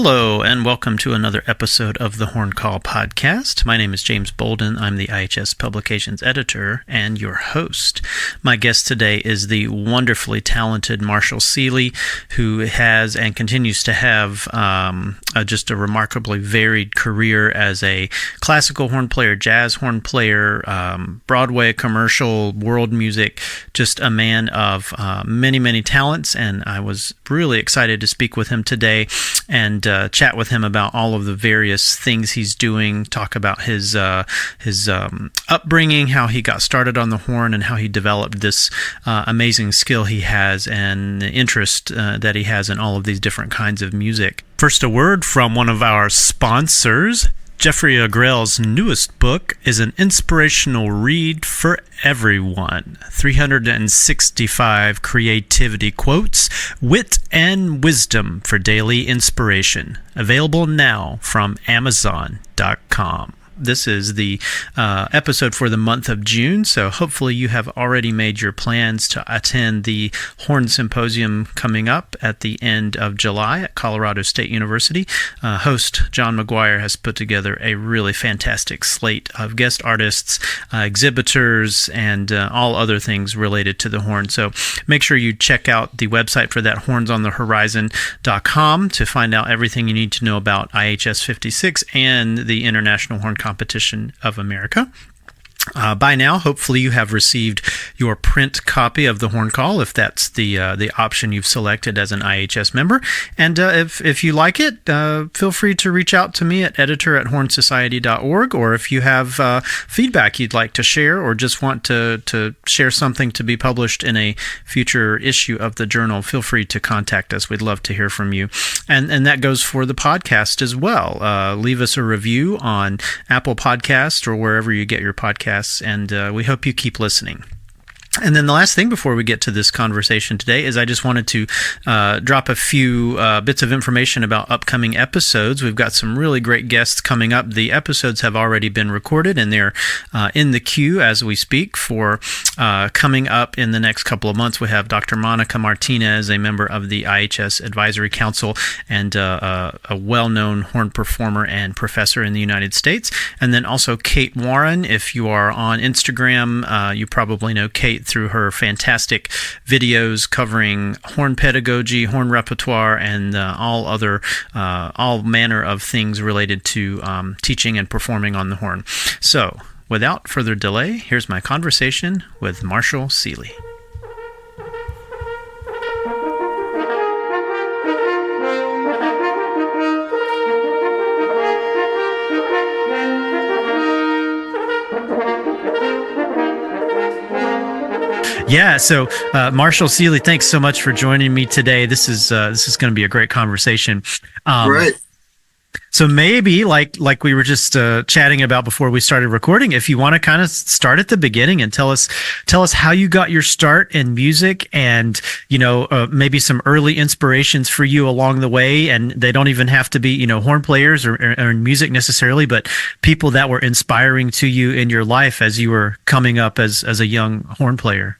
Hello, and welcome to another episode of the Horn Call podcast. My name is James Bolden. I'm the IHS Publications editor and your host. My guest today is the wonderfully talented Marshall Seeley, who has and continues to have just a remarkably varied career as a classical horn player, jazz horn player, Broadway, commercial, world music, just a man of many, many talents. And I was really excited to speak with him today and chat with him about all of the various things he's doing, talk about his upbringing, how he got started on the horn, and how he developed this amazing skill he has and the interest that he has in all of these different kinds of music. First, a word from one of our sponsors. Jeffrey Agrell's newest book is an inspirational read for everyone. 365 creativity quotes, wit, and wisdom for daily inspiration. Available now from Amazon.com. This is the episode for the month of June, so hopefully you have already made your plans to attend the Horn Symposium coming up at the end of July at Colorado State University. Host John McGuire has put together a really fantastic slate of guest artists, exhibitors, and all other things related to the horn. So make sure you check out the website for that, hornsonthehorizon.com, to find out everything you need to know about IHS 56 and the International Horn Competition of America. By now, hopefully you have received your print copy of the Horn Call, if that's the option you've selected as an IHS member. And if you like it, feel free to reach out to me at editor@hornsociety.org, or if you have feedback you'd like to share or just want to share something to be published in a future issue of the journal, feel free to contact us. We'd love to hear from you. And that goes for the podcast as well. Leave us a review on Apple Podcasts or wherever you get your podcasts. And we hope you keep listening. And then the last thing before we get to this conversation today is I just wanted to drop a few bits of information about upcoming episodes. We've got some really great guests coming up. The episodes have already been recorded, and they're in the queue as we speak for coming up in the next couple of months. We have Dr. Monica Martinez, a member of the IHS Advisory Council and a well-known horn performer and professor in the United States. And then also Kate Warren. If you are on Instagram, you probably know Kate through her fantastic videos covering horn pedagogy, horn repertoire, and all manner of things related to teaching and performing on the horn. So, without further delay, here's my conversation with Marshall Seeley. Yeah, so Marshall Seeley, thanks so much for joining me today. This is going to be a great conversation. Right. So maybe, like we were just chatting about before we started recording, if you want to kind of start at the beginning and tell us how you got your start in music, and maybe some early inspirations for you along the way. And they don't even have to be horn players or in music necessarily, but people that were inspiring to you in your life as you were coming up as a young horn player.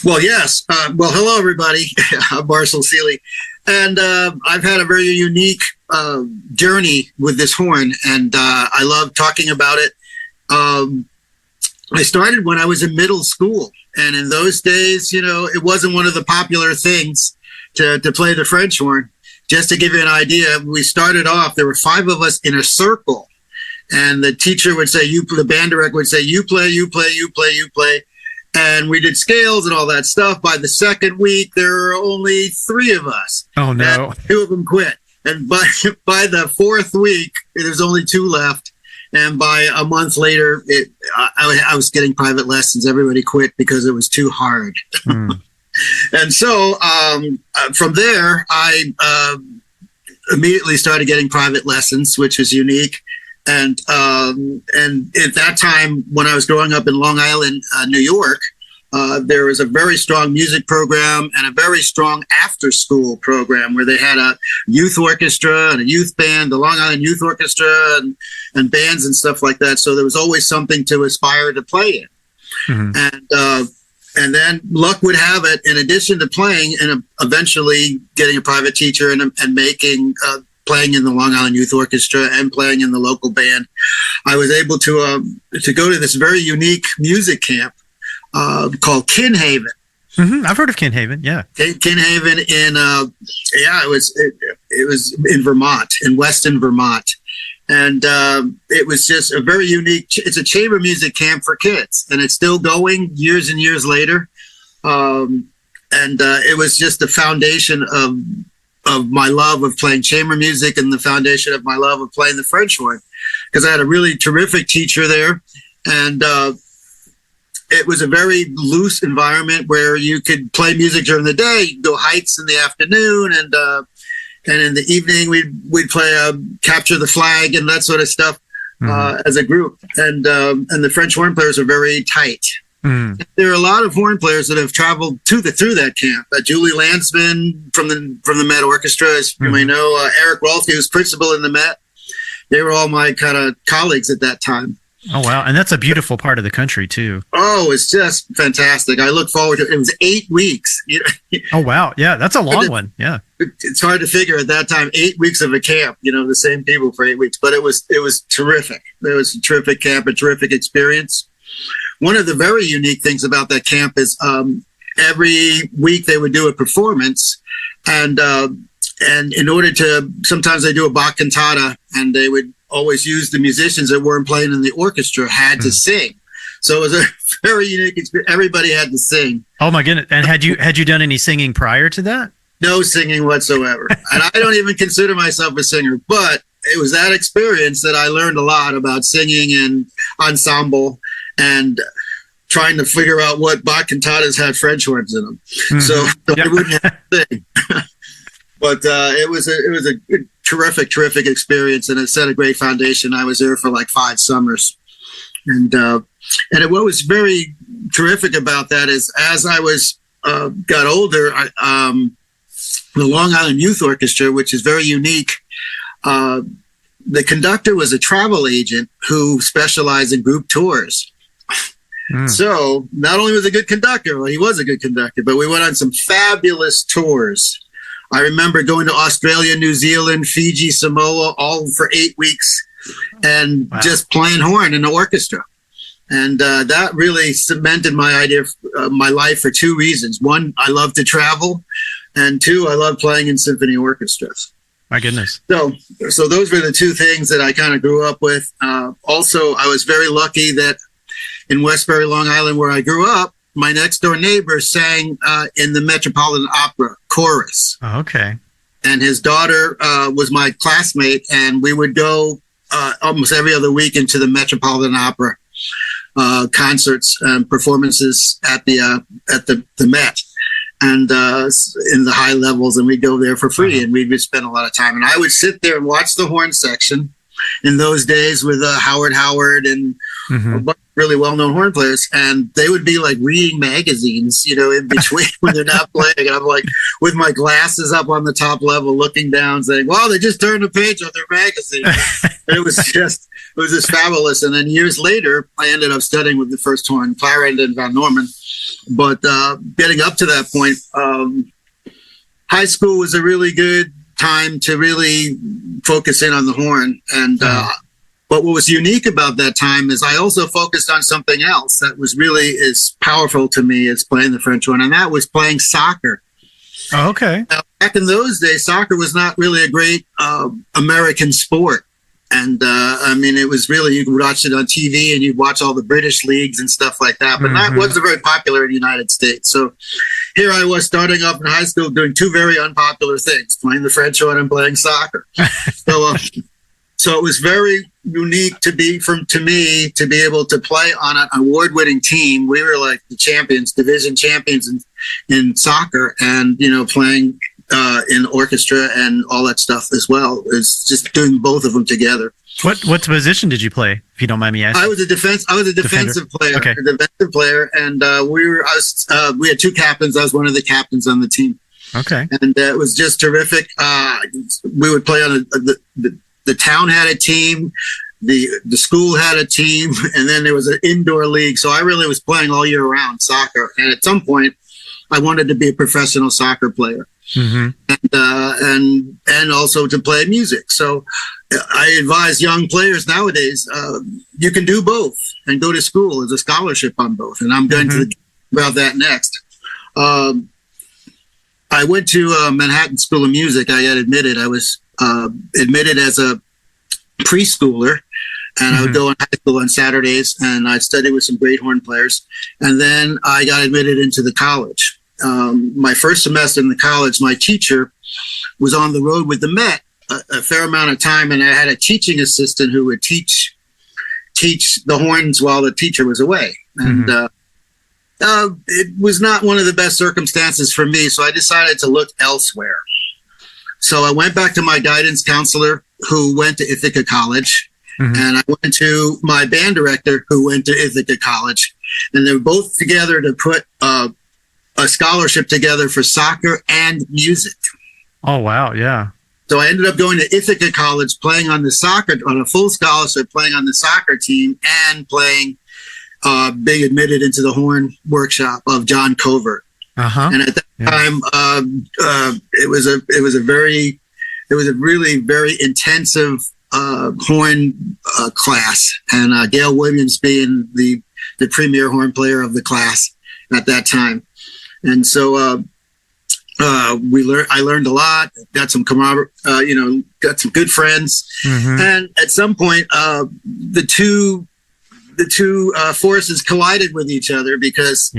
Well, yes. Hello, everybody. I'm Marshall Seeley. And I've had a very unique journey with this horn, and I love talking about it. I started when I was in middle school. And in those days, it wasn't one of the popular things to play the French horn. Just to give you an idea, we started off, there were 5 of us in a circle. And the teacher would say, the band director would say, you play, you play, you play, you play. And we did scales and all that stuff. By the second week, there were only 3 of us. Oh, no. And 2 of them quit. And by the 4th week, there's only 2 left. And by a month later, I was getting private lessons. Everybody quit because it was too hard. Mm. And so from there, I immediately started getting private lessons, which is unique. And at that time, when I was growing up in Long Island, New York, there was a very strong music program and a very strong after-school program where they had a youth orchestra and a youth band, the Long Island Youth Orchestra, and bands and stuff like that. So there was always something to aspire to play in. Mm-hmm. And then luck would have it, in addition to playing and eventually getting a private teacher and making playing in the Long Island Youth Orchestra and playing in the local band, I was able to go to this very unique music camp called Kinhaven. Mm-hmm. I've heard of Kinhaven. Yeah, Kinhaven it was in Vermont, in Weston, Vermont, and it was just a very unique. It's a chamber music camp for kids, and it's still going years and years later. And it was just the foundation of my love of playing chamber music and the foundation of my love of playing the French horn, because I had a really terrific teacher there, and it was a very loose environment where you could play music during the day, you could go hikes in the afternoon, and in the evening we'd play Capture the Flag and that sort of stuff as a group, and the French horn players are very tight. Mm. There are a lot of horn players that have traveled through that camp. Julie Landsman from the Met Orchestra, as you may know, Eric Rolfe, who was principal in the Met. They were all my kind of colleagues at that time. Oh, wow. And that's a beautiful part of the country, too. Oh, it's just fantastic. I look forward to it. It was 8 weeks. Oh, wow. Yeah, that's a long one. Yeah. It's hard to figure at that time, 8 weeks of a camp, the same people for 8 weeks. But it was terrific. It was a terrific camp, a terrific experience. One of the very unique things about that camp is every week they would do a performance, and in order to, sometimes they do a Bach cantata, and they would always use the musicians that weren't playing in the orchestra had to sing. So it was a very unique experience. Everybody had to sing. Oh my goodness! And had you done any singing prior to that? No singing whatsoever. And I don't even consider myself a singer, but it was that experience that I learned a lot about singing and ensemble and trying to figure out what Bach cantatas had French horns in them. Mm-hmm. So I wouldn't have to sing. But it was a terrific experience, and it set a great foundation. I was there for like 5 summers, and what was very terrific about that is, as I got older, the Long Island Youth Orchestra, which is very unique, the conductor was a travel agent who specialized in group tours. Mm. So not only was he a good conductor, he was a good conductor, but we went on some fabulous tours. I remember going to Australia, New Zealand, Fiji, Samoa, all for 8 weeks, and just playing horn in the orchestra. And that really cemented my idea of my life for 2 reasons. 1, I love to travel, and 2, I love playing in symphony orchestras. My goodness. So those were the 2 things that I kind of grew up with. Also, I was very lucky that in Westbury, Long Island, where I grew up, my next door neighbor sang in the Metropolitan Opera chorus. Oh, okay. And his daughter was my classmate, and we would go almost every other week into the Metropolitan Opera concerts and performances at the Met and in the high levels, and we'd go there for free, and we would spend a lot of time. And I would sit there and watch the horn section in those days with Howard and a bunch of really well-known horn players, and they would be like reading magazines, in between when they're not playing. And I'm like with my glasses up on the top level, looking down, saying, "Wow, they just turned a page on their magazine." And it was just fabulous. And then years later, I ended up studying with the first horn clarinet in Van Norman. But getting up to that point, high school was a really good time to really focus in on the horn. And but what was unique about that time is I also focused on something else that was really as powerful to me as playing the French horn, and that was playing soccer. Oh, okay. Now, back in those days, soccer was not really a great American sport. And it was really, you could watch it on TV and you'd watch all the British leagues and stuff like that. But that wasn't very popular in the United States. So here I was starting off in high school doing 2 very unpopular things, playing the French horn and playing soccer. So it was very unique to me to be able to play on an award-winning team. We were like the champions, division champions in soccer, and playing in orchestra and all that stuff as well. It's just doing both of them together. What position did you play, if you don't mind me asking? I was a defensive player. Okay. A defensive player, and we had 2 captains. I was one of the captains on the team. Okay. And it was just terrific. We would play on the town had a team, the school had a team, and then there was an indoor league. So I really was playing all year round soccer. And at some point, I wanted to be a professional soccer player. and also to play music. So I advise young players nowadays, you can do both and go to school as a scholarship on both. And I'm going to about that next. I went to Manhattan School of Music. I got admitted. I was admitted as a preschooler, and I would go in high school on Saturdays, and I studied with some great horn players. And then I got admitted into the college. My first semester in the college, my teacher was on the road with the Met a fair amount of time, and I had a teaching assistant who would teach the horns while the teacher was away. And it was not one of the best circumstances for me, so I decided to look elsewhere. So I went back to my guidance counselor, who went to Ithaca College, and I went to my band director, who went to Ithaca College, and they were both together to put a scholarship together for soccer and music. Oh, wow. Yeah. So I ended up going to Ithaca College, playing on a full scholarship, playing on the soccer team, and being admitted into the horn workshop of John Covert. And at that time, it was a really very intensive horn class, and Gail Williams being the premier horn player of the class at that time. And so I learned a lot, got some got some good friends. And at some point, the two forces collided with each other because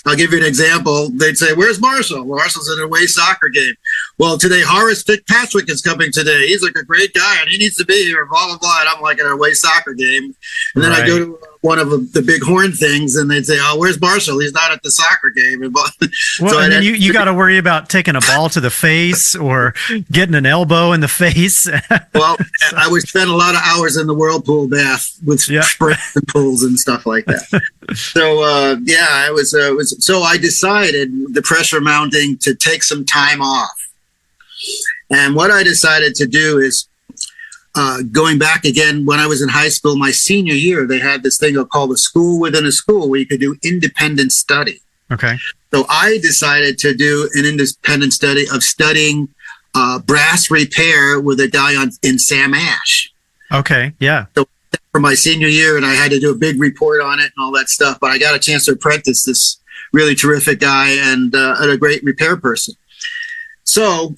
I'll give you an example. They'd say, "Where's Marshall?" Well, Marshall's at an away soccer game. Well, today Horace Fitzpatrick is coming today. He's like a great guy and he needs to be here, blah, blah, blah. And I'm like at an away soccer game. And then I go to one of the big horn things and they'd say, "Oh, where's Marshall? He's not at the soccer game." And and then you got to worry about taking a ball to the face or getting an elbow in the face. Well, I would spend a lot of hours in the whirlpool bath with sprays and pools and stuff like that. So, so I decided, the pressure mounting, to take some time off. And what I decided to do is, going back again, when I was in high school, my senior year, they had this thing called a school within a school where you could do independent study. Okay. So I decided to do an independent study of studying brass repair with a guy in Sam Ash. Okay. Yeah. So for my senior year, and I had to do a big report on it and all that stuff, but I got a chance to apprentice this really terrific guy and a great repair person. So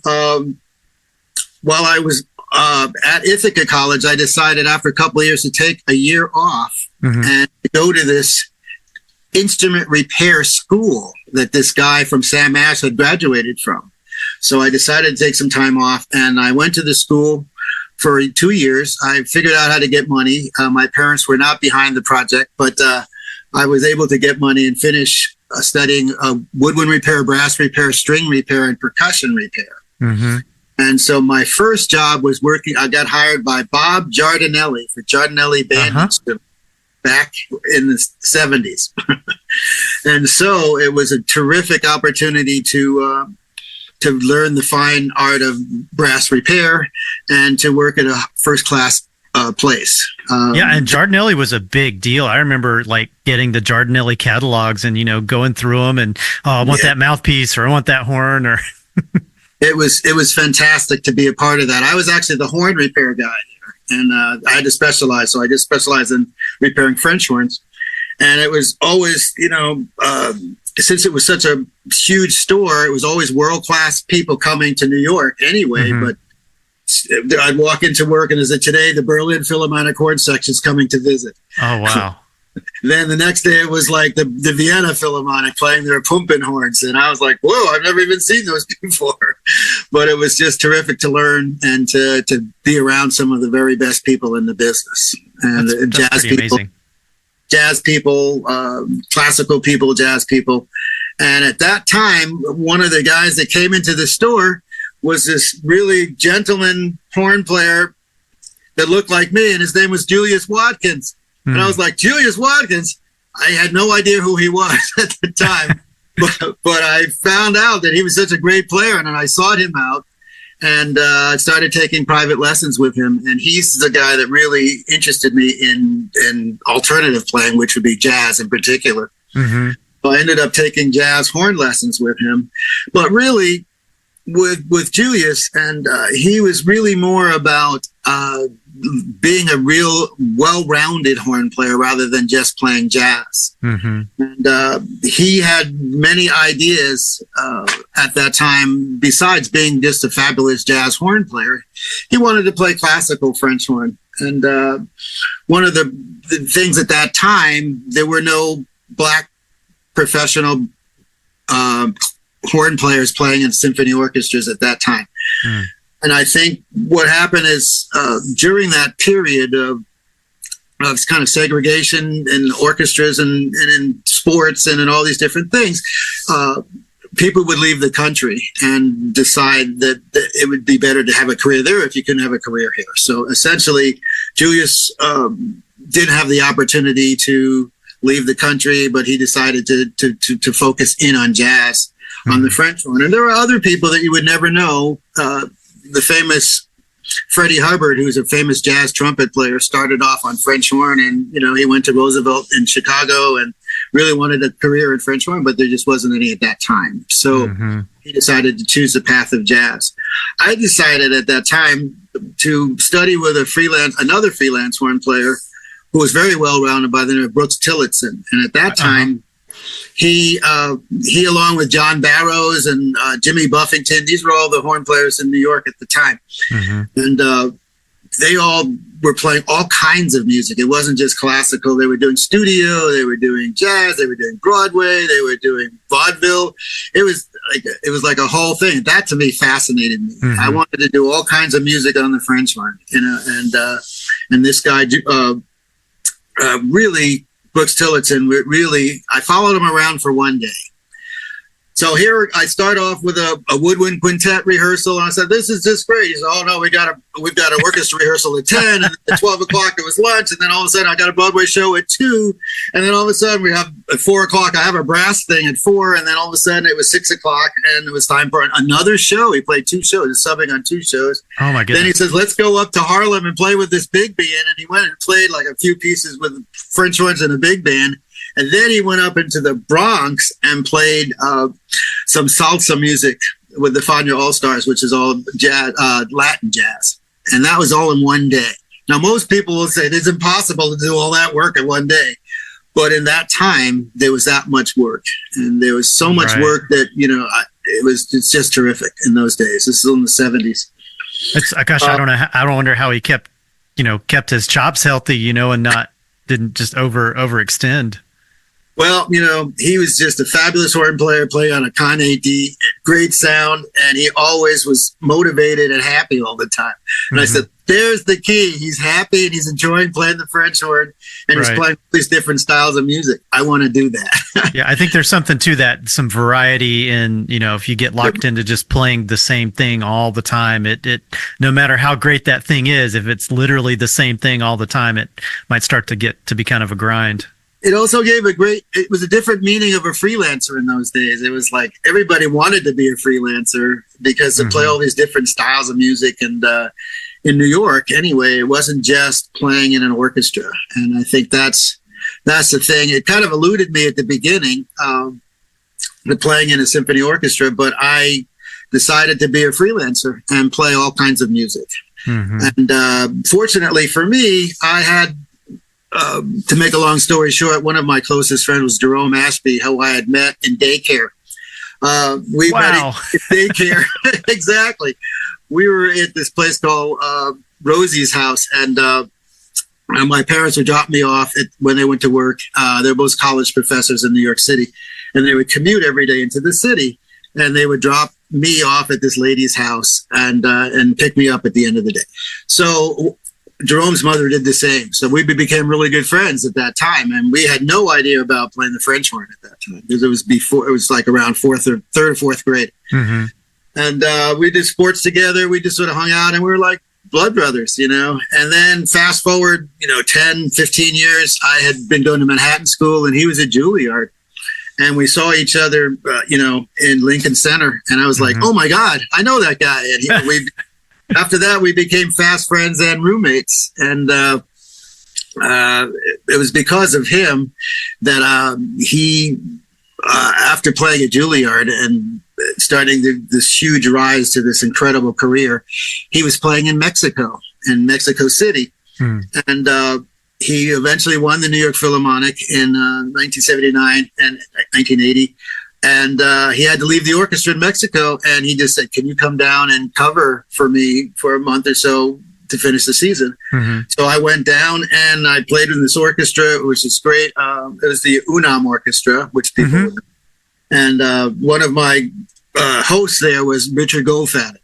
while I was at Ithaca College, I decided after a couple of years to take a year off and go to this instrument repair school that this guy from Sam Ash had graduated from. So I decided to take some time off, and I went to the school for 2 years. I figured out how to get money. My parents were not behind the project, but I was able to get money and finish studying woodwind repair, brass repair, string repair, and percussion repair. And so my first job was I got hired by Bob Giardinelli for Giardinelli Band Instrument back in the 70s. And so it was a terrific opportunity to learn the fine art of brass repair and to work at a first-class place. And Giardinelli was a big deal. I remember getting the Giardinelli catalogs and, going through them and, I want that mouthpiece, or I want that horn, or... It was fantastic to be a part of that. I was actually the horn repair guy there, and I had to specialize. So I just specialized in repairing French horns. And it was always, since it was such a huge store, it was always world-class people coming to New York anyway. But I'd walk into work and as of today, the Berlin Philharmonic Horn Section's coming to visit. Oh, wow. Then the next day it was like the Vienna Philharmonic playing their Pumpen horns. And I was like, whoa, I've never even seen those before. But it was just terrific to learn and to be around some of the very best people in the business. And that's jazz people, classical people, jazz people. And at that time, one of the guys that came into the store was this really gentleman horn player that looked like me. And his name was Julius Watkins. And I was like, Julius Watkins? I had no idea who he was at the time, but I found out that he was such a great player, and then I sought him out and started taking private lessons with him. And he's the guy that really interested me in alternative playing, which would be jazz in particular. So I ended up taking jazz horn lessons with him. But really, with Julius, and he was really more about being a real well-rounded horn player rather than just playing jazz. And he had many ideas at that time. Besides being just a fabulous jazz horn player, he wanted to play classical French horn. And one of the things at that time, there were no black professional horn players playing in symphony orchestras at that time. And I think what happened is during that period of kind of segregation in orchestras and in sports and in all these different things, people would leave the country and decide that it would be better to have a career there if you couldn't have a career here. So essentially, Julius didn't have the opportunity to leave the country, but he decided to focus in on jazz, on the French horn. And there are other people that you would never know. The famous Freddie Hubbard, who's a famous jazz trumpet player, started off on French horn, and he went to Roosevelt in Chicago and really wanted a career in French horn, but there just wasn't any at that time. So he decided to choose the path of jazz. I decided at that time to study with another freelance horn player who was very well-rounded by the name of Brooks Tillotson. And at that time, he along with John Barrows and Jimmy Buffington, these were all the horn players in New York at the time. And they all were playing all kinds of music. It wasn't just classical. They were doing studio, they were doing jazz, they were doing Broadway, they were doing vaudeville. It was like a whole thing. That to me fascinated me. I wanted to do all kinds of music on the French horn, and this guy really, Brooks Tillotson, really, I followed him around for one day. So here I start off with a woodwind quintet rehearsal, and I said, "This is just great." He said, "Oh no, we've got an orchestra rehearsal at 10, and at 12 o'clock it was lunch, and then all of a sudden I got a Broadway show at 2, and then all of a sudden we have at 4 o'clock I have a brass thing at 4, and then all of a sudden it was 6 o'clock, and it was time for another show." He played 2 shows, subbing on 2 shows. Oh my goodness! Then he says, "Let's go up to Harlem and play with this big band," and he went and played like a few pieces with French horns and a big band. And then he went up into the Bronx and played some salsa music with the Fania All-Stars, which is all jazz, Latin jazz. And that was all in one day. Now, most people will say it's impossible to do all that work in one day. But in that time, there was that much work. And there was so much work that, it's just terrific in those days. This is in the 70s. I don't wonder how he kept his chops healthy, and didn't just overextend. Well, he was just a fabulous horn player, playing on a Con 8D, great sound, and he always was motivated and happy all the time. And I said, there's the key. He's happy and he's enjoying playing the French horn, and he's playing these different styles of music. I want to do that. Yeah, I think there's something to that, some variety in, if you get locked into just playing the same thing all the time, it no matter how great that thing is, if it's literally the same thing all the time, it might start to get to be kind of a grind. It also gave it was a different meaning of a freelancer in those days. It was like everybody wanted to be a freelancer because to play all these different styles of music. And in New York, anyway, it wasn't just playing in an orchestra. And I think that's the thing. It kind of eluded me at the beginning, the playing in a symphony orchestra, but I decided to be a freelancer and play all kinds of music. And fortunately for me, I had, to make a long story short, one of my closest friends was Jerome Ashby, who I had met in daycare. We met in daycare. Exactly. We were at this place called Rosie's house, and my parents would drop me off when they went to work. They're both college professors in New York City, and they would commute every day into the city, and they would drop me off at this lady's house and pick me up at the end of the day. So Jerome's mother did the same. So we became really good friends at that time. And we had no idea about playing the French horn at that time, because it was like around third or fourth grade. And we did sports together. We just sort of hung out, and we were like blood brothers, And then fast forward, 10, 15 years, I had been going to Manhattan School, and he was at Juilliard. And we saw each other, in Lincoln Center. And I was like, oh my God, I know that guy. And after that, we became fast friends and roommates. And it was because of him that he, after playing at Juilliard and starting this huge rise to this incredible career, he was playing in Mexico City. And he eventually won the New York Philharmonic in 1979 and 1980. And he had to leave the orchestra in Mexico. And he just said, can you come down and cover for me for a month or so to finish the season? So I went down and I played in this orchestra, which is great. It was the UNAM Orchestra, which people and one of my hosts there was Richard Goldfaden.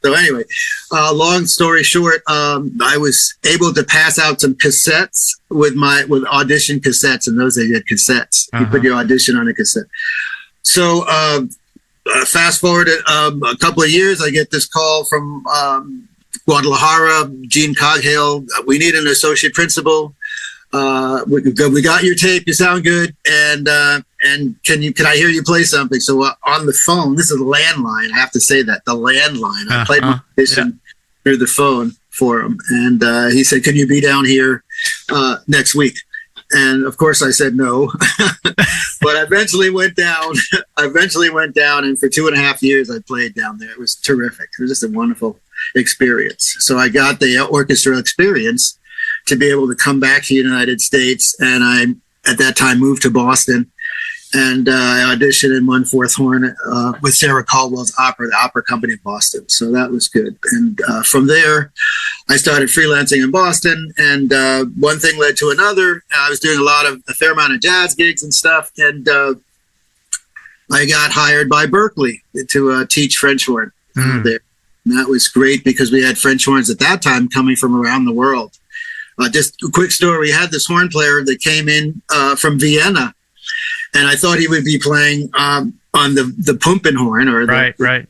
So anyway, long story short, I was able to pass out some cassettes with audition cassettes. In those days, you had cassettes. You put your audition on a cassette. So fast forward a couple of years, I get this call from Guadalajara, Gene Coghale. We need an associate principal. We got your tape. You sound good. And can I hear you play something? So on the phone, this is a landline. I have to say that, the landline. I played my audition through the phone for him. And he said, can you be down here next week? And of course I said no, but I eventually went down. And for 2.5 years I played down there. It was terrific. It was just a wonderful experience. So I got the orchestra experience to be able to come back to the United States. And I, at that time, moved to Boston, and I auditioned and won fourth horn with Sarah Caldwell's opera, the Opera Company of Boston. So that was good. And from there, I started freelancing in Boston, and one thing led to another. I was doing a fair amount of jazz gigs and stuff, and I got hired by Berkeley to teach French horn there. And that was great because we had French horns at that time coming from around the world. Just a quick story. We had this horn player that came in from Vienna, and I thought he would be playing on the Pumpen horn or the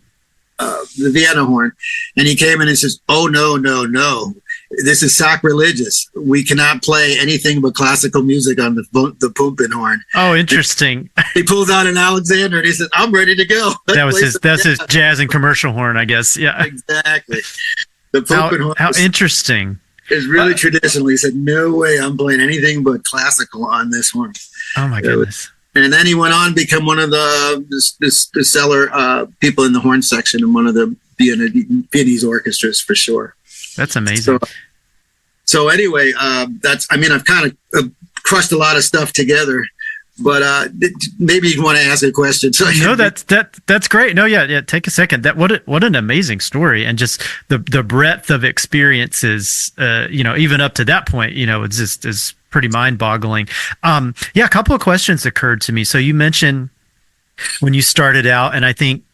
Vienna horn. And he came in and says, oh, no. This is sacrilegious. We cannot play anything but classical music on the Pumpen horn. Oh, interesting. He pulls out an Alexander and he says, I'm ready to go. That's his jazz and commercial horn, I guess. Yeah, exactly. The Pumpen horn. How interesting. Is really traditional. He said, no way I'm playing anything but classical on this horn. Oh, my goodness. And then he went on to become one of the stellar people in the horn section in one of the Viennese orchestras for sure. That's amazing. So anyway, I've kind of crushed a lot of stuff together. But maybe you want to ask a question. So no, that's great. No, yeah. Take a second. What an amazing story, and just the breadth of experiences. Even up to that point, it's just is pretty mind-boggling. A couple of questions occurred to me. So you mentioned when you started out, and I think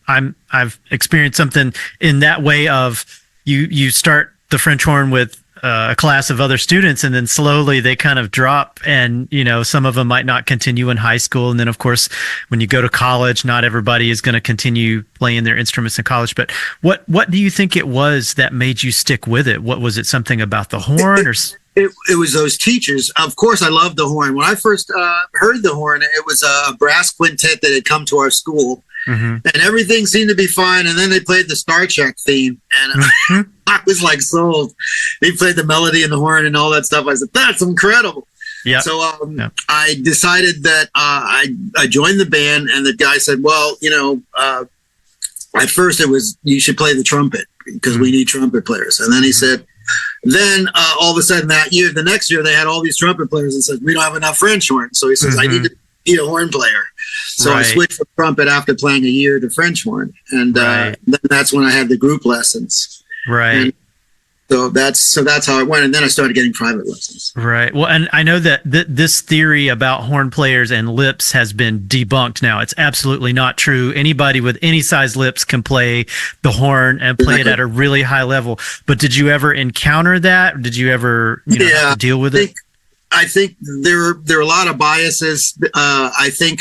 I've experienced something in that way of you start the French horn with a class of other students, and then slowly they kind of drop, and some of them might not continue in high school, and then of course when you go to college, not everybody is going to continue playing their instruments in college. But what do you think it was that made you stick with it? What was it? Something about the horn, or it was those teachers. Of course, I loved the horn. When I first heard the horn, it was a brass quintet that had come to our school. And everything seemed to be fine. And then they played the Star Trek theme, and I was like sold. They played the melody and the horn and all that stuff. I said, that's incredible. Yeah. So I decided that I joined the band, and the guy said, well, at first it was, you should play the trumpet because we need trumpet players. And then he said, then all of a sudden the next year, they had all these trumpet players and said, we don't have enough French horn. So he says, I need to be a horn player. So I switched from trumpet after playing a year to French horn. And then that's when I had the group lessons. Right. And so that's how it went. And then I started getting private lessons. Right. Well, and I know that this theory about horn players and lips has been debunked now. It's absolutely not true. Anybody with any size lips can play the horn and play it at a really high level. But did you ever encounter that? Did you ever have to deal with it? I think there are a lot of biases. I think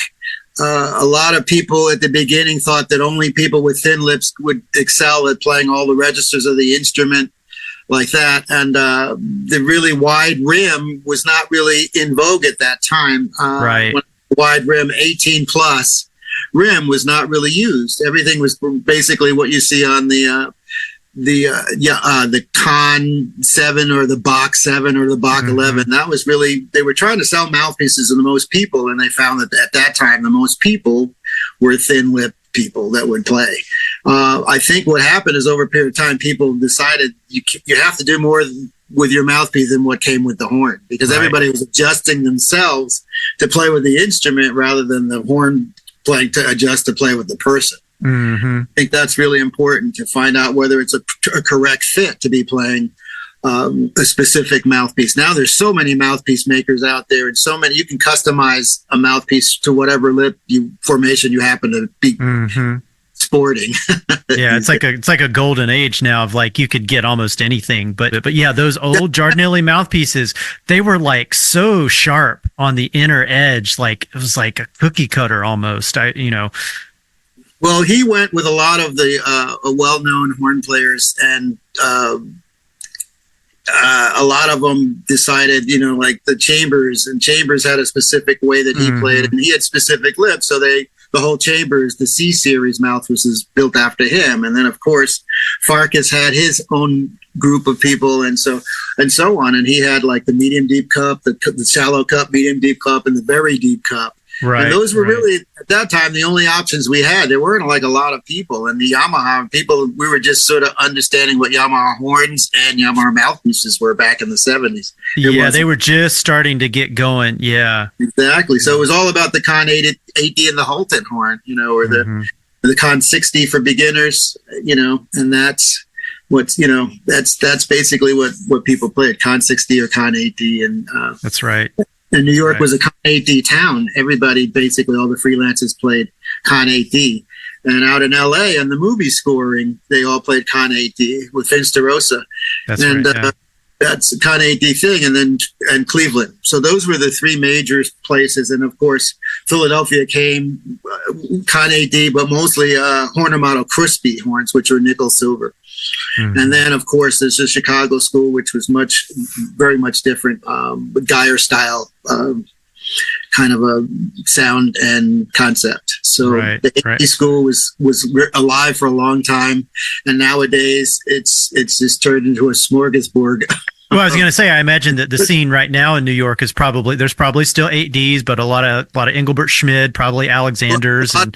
a lot of people at the beginning thought that only people with thin lips would excel at playing all the registers of the instrument like that. And the really wide rim was not really in vogue at that time. When wide rim 18 plus rim was not really used. Everything was basically what you see on the the Con 7 or the Bach 7 or the Bach 11. That was really, they were trying to sell mouthpieces to the most people, and they found that at that time the most people were thin-lipped people that would play. I think what happened is over a period of time, people decided you have to do more with your mouthpiece than what came with the horn, because everybody was adjusting themselves to play with the instrument rather than the horn playing to adjust to play with the person. I think that's really important to find out whether it's a correct fit to be playing a specific mouthpiece. Now there's so many mouthpiece makers out there, and so many, you can customize a mouthpiece to whatever lip formation you happen to be sporting. Yeah, it's like a golden age now of like you could get almost anything. But yeah, those old Giardinelli mouthpieces, they were like so sharp on the inner edge, like it was like a cookie cutter almost. Well, he went with a lot of the well-known horn players, and a lot of them decided, like the Chambers had a specific way that he played, and he had specific lips. So the whole Chambers, the C series mouthpiece is built after him. And then of course, Farkas had his own group of people, and so on. And he had like the medium deep cup, the shallow cup, medium deep cup, and the very deep cup. Right. And those were really, at that time, the only options we had. There weren't like a lot of people. And the Yamaha people, we were just sort of understanding what Yamaha horns and Yamaha mouthpieces were back in the 70s. They were just starting to get going. Yeah. Exactly. So it was all about the Con 80 and the Holton horn, or the Con 60 for beginners, and that's what's, that's basically what people played, Con 60 or Con 80. And that's right. And New York was a Con 80 town. Everybody, basically all the freelancers played Con 80. And out in LA on the movie scoring, they all played Con 80 with Vince DeRosa. That's a Con 80 thing. And Cleveland. So those were the three major places. And of course, Philadelphia came Con 80, but mostly Horn Armato Crispy horns, which were nickel silver. And then, of course, there's the Chicago school, which was very much different, Geyer style kind of a sound and concept. So the 80 school was alive for a long time, and nowadays it's just turned into a smorgasbord. Well, I was going to say, I imagine that the scene right now in New York is there's probably still 8Ds, but a lot of Engelbert Schmid, probably Alexanders, a lot of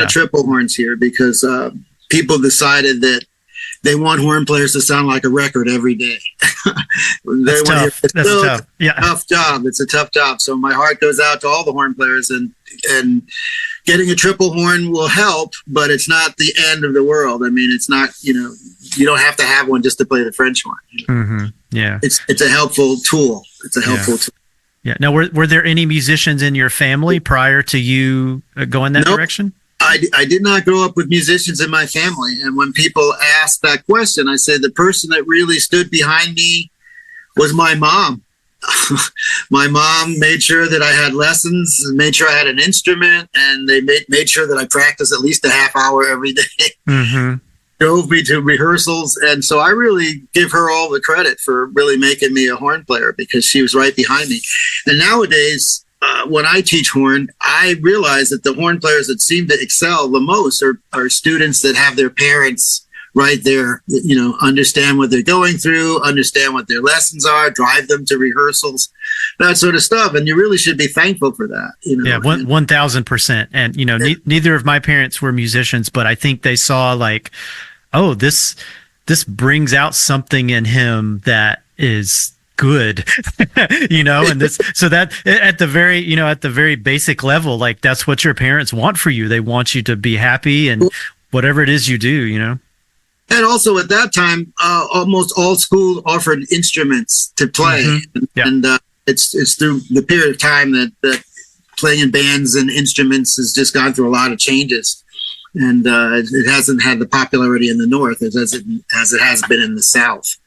triple horns here, because people decided that they want horn players to sound like a record every day. That's tough. Tough job. It's a tough job. So my heart goes out to all the horn players, and getting a triple horn will help, but it's not the end of the world. I mean, it's not, you don't have to have one just to play the French horn. Yeah. It's a helpful tool. It's a helpful tool. Yeah. Now, were there any musicians in your family prior to you going that direction? I did not grow up with musicians in my family. And when people ask that question, I say the person that really stood behind me was my mom. My mom made sure that I had lessons, and made sure I had an instrument, and they made sure that I practiced at least a half hour every day. Drove me to rehearsals. And so I really give her all the credit for really making me a horn player, because she was right behind me. And nowadays, when I teach horn, I realize that the horn players that seem to excel the most are students that have their parents right there, understand what they're going through, understand what their lessons are, drive them to rehearsals, that sort of stuff. And you really should be thankful for that. Yeah, 1,000%. And, neither of my parents were musicians, but I think they saw like, oh, this brings out something in him that is good, and so that at the very basic level, like that's what your parents want for you. They want you to be happy and whatever it is you do, And also at that time, almost all schools offered instruments to play. And it's through the period of time that playing in bands and instruments has just gone through a lot of changes. And it hasn't had the popularity in the North as it has been in the South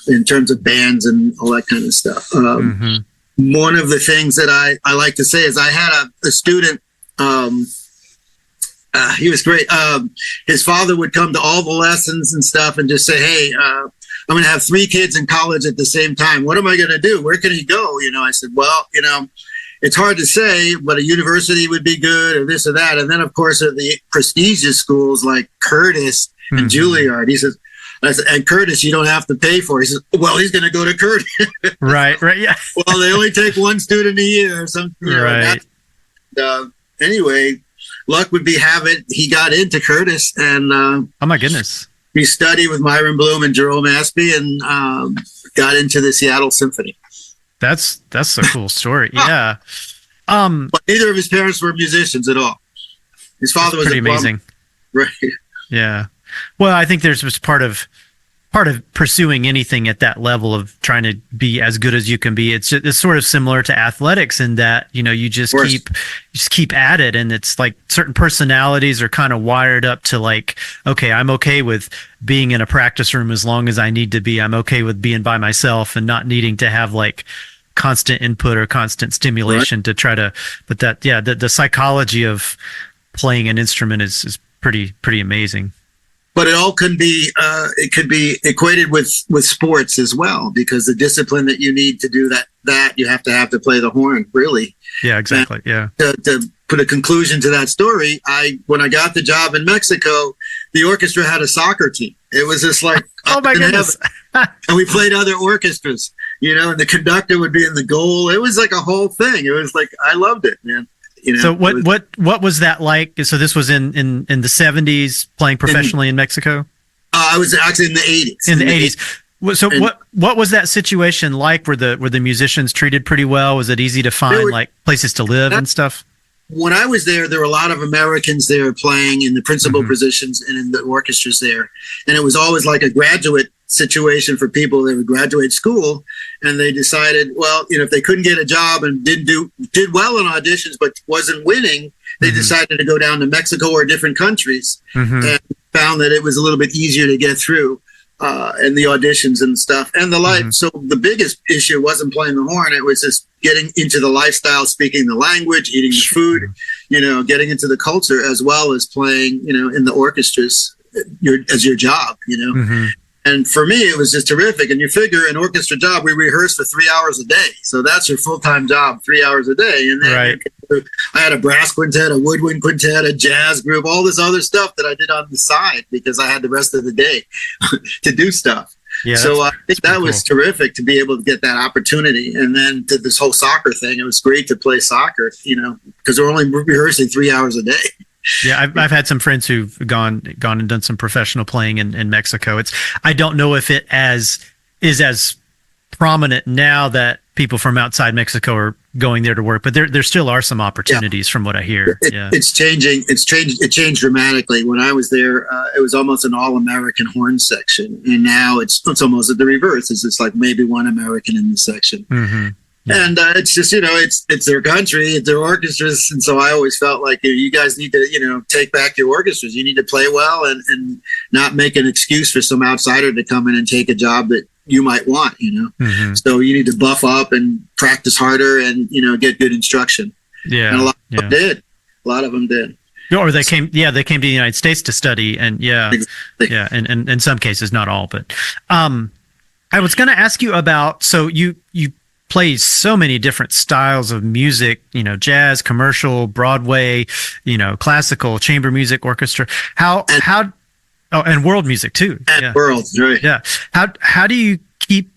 in terms of bands and all that kind of stuff. One of the things that I like to say is I had a student, he was great. His father would come to all the lessons and stuff and just say, hey, I'm going to have 3 kids in college at the same time. What am I going to do? Where can he go? I said, well, it's hard to say, but a university would be good, or this or that. And then, of course, at the prestigious schools like Curtis and Juilliard, he says, I said, and Curtis, you don't have to pay for it. He says, well, he's going to go to Curtis. Right, yeah. Well, they only take one student a year or something. Right. Anyway, luck would be have it. He got into Curtis, and oh my goodness, he studied with Myron Bloom and Jerome Ashby, and got into the Seattle Symphony. That's a cool story. Yeah. But neither of his parents were musicians at all. His father was pretty amazing. Right. Yeah. Well, I think there's part of pursuing anything at that level of trying to be as good as you can be. It's sort of similar to athletics in that, you just keep at it. And it's like certain personalities are kind of wired up to like, okay, I'm okay with being in a practice room as long as I need to be. I'm okay with being by myself and not needing to have like constant input or constant stimulation to try to, but that, yeah, the psychology of playing an instrument is pretty amazing. But it all can be it could be equated with sports as well, because the discipline that you need to do that you have to play the horn, really. Yeah, exactly. Yeah. To put a conclusion to that story, when I got the job in Mexico, the orchestra had a soccer team. It was just like oh my goodness. And we played other orchestras, and the conductor would be in the goal. It was like a whole thing. It was like I loved it, man. So what was that like? So this was in the 70s, playing professionally in Mexico? I was actually in the 80s. In the 80s. So what was that situation like? Were the musicians treated pretty well? Was it easy to find like places to live and stuff? When I was there were a lot of Americans there playing in the principal positions and in the orchestras there. And it was always like a graduate situation for people that would graduate school, and they decided, well, if they couldn't get a job and did well in auditions but wasn't winning, they decided to go down to Mexico or different countries, and found that it was a little bit easier to get through and the auditions and stuff and the life. So the biggest issue wasn't playing the horn; it was just getting into the lifestyle, speaking the language, eating the food, getting into the culture, as well as playing, in the orchestras as your job, And for me, it was just terrific. And you figure an orchestra job, we rehearse for 3 hours a day. So that's your full-time job, 3 hours a day. And then I had a brass quintet, a woodwind quintet, a jazz group, all this other stuff that I did on the side because I had the rest of the day to do stuff. Yeah, so I think that was terrific to be able to get that opportunity. And then to this whole soccer thing, it was great to play soccer, because we're only rehearsing 3 hours a day. Yeah, I've had some friends who've gone and done some professional playing in Mexico. I don't know if it is as prominent now that people from outside Mexico are going there to work, but there still are some opportunities from what I hear. It's changing. It changed dramatically. When I was there, it was almost an all-American horn section, and now it's almost at the reverse. It's just like maybe one American in the section. Yeah. And it's just, it's their country, it's their orchestras. And so I always felt like you guys need to, take back your orchestras. You need to play well and not make an excuse for some outsider to come in and take a job that you might want, So you need to buff up and practice harder and, get good instruction. Yeah. And a lot of them did. A lot of them did. Or they came to the United States to study. And and in some cases, not all, but I was going to ask you about, so you plays so many different styles of music, jazz, commercial, Broadway, classical, chamber music, orchestra. And world music too. And world, right. Yeah. How do you keep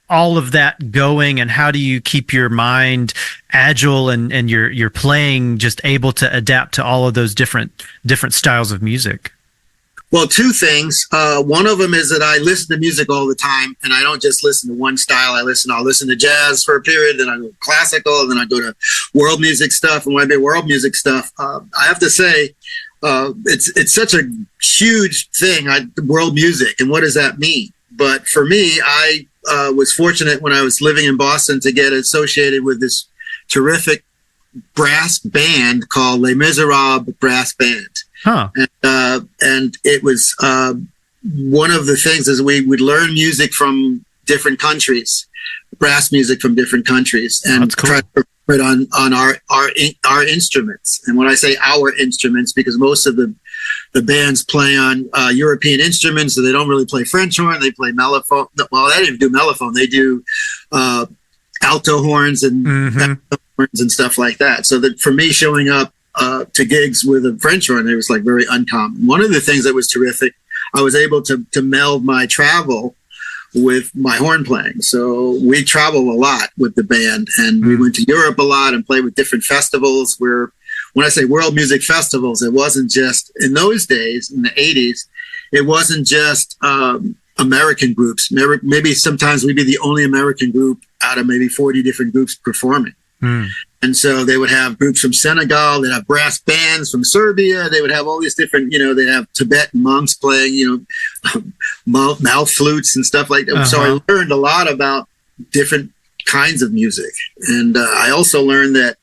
all of that going, and how do you keep your mind agile and your playing just able to adapt to all of those different styles of music? Well, two things. One of them is that I listen to music all the time, and I don't just listen to one style. I'll listen to jazz for a period, then I go classical, and then I go to world music stuff. And when I do world music stuff, I have to say, it's such a huge thing, world music, and what does that mean? But for me, I was fortunate when I was living in Boston to get associated with this terrific brass band called Les Miserables Brass Band. Huh. And it was one of the things is we would learn music from different countries, brass music from different countries, and try to put it on our instruments. And when I say our instruments, because most of the bands play on European instruments, so they don't really play French horn. They play mellophone. Well, they didn't do mellophone. They do alto horns and horns and stuff like that. So that for me, showing up to gigs with a French horn, it was like very uncommon. One of the things that was terrific, I was able to meld my travel with my horn playing. So we travel a lot with the band, and we went to Europe a lot and played with different festivals where, when I say world music festivals, it wasn't just, in those days, in the 80s, it wasn't just American groups. Maybe sometimes we'd be the only American group out of maybe 40 different groups performing. And so they would have groups from Senegal, they'd have brass bands from Serbia, they would have all these different, they'd have Tibetan monks playing, mouth flutes and stuff like that. So I learned a lot about different kinds of music. And I also learned that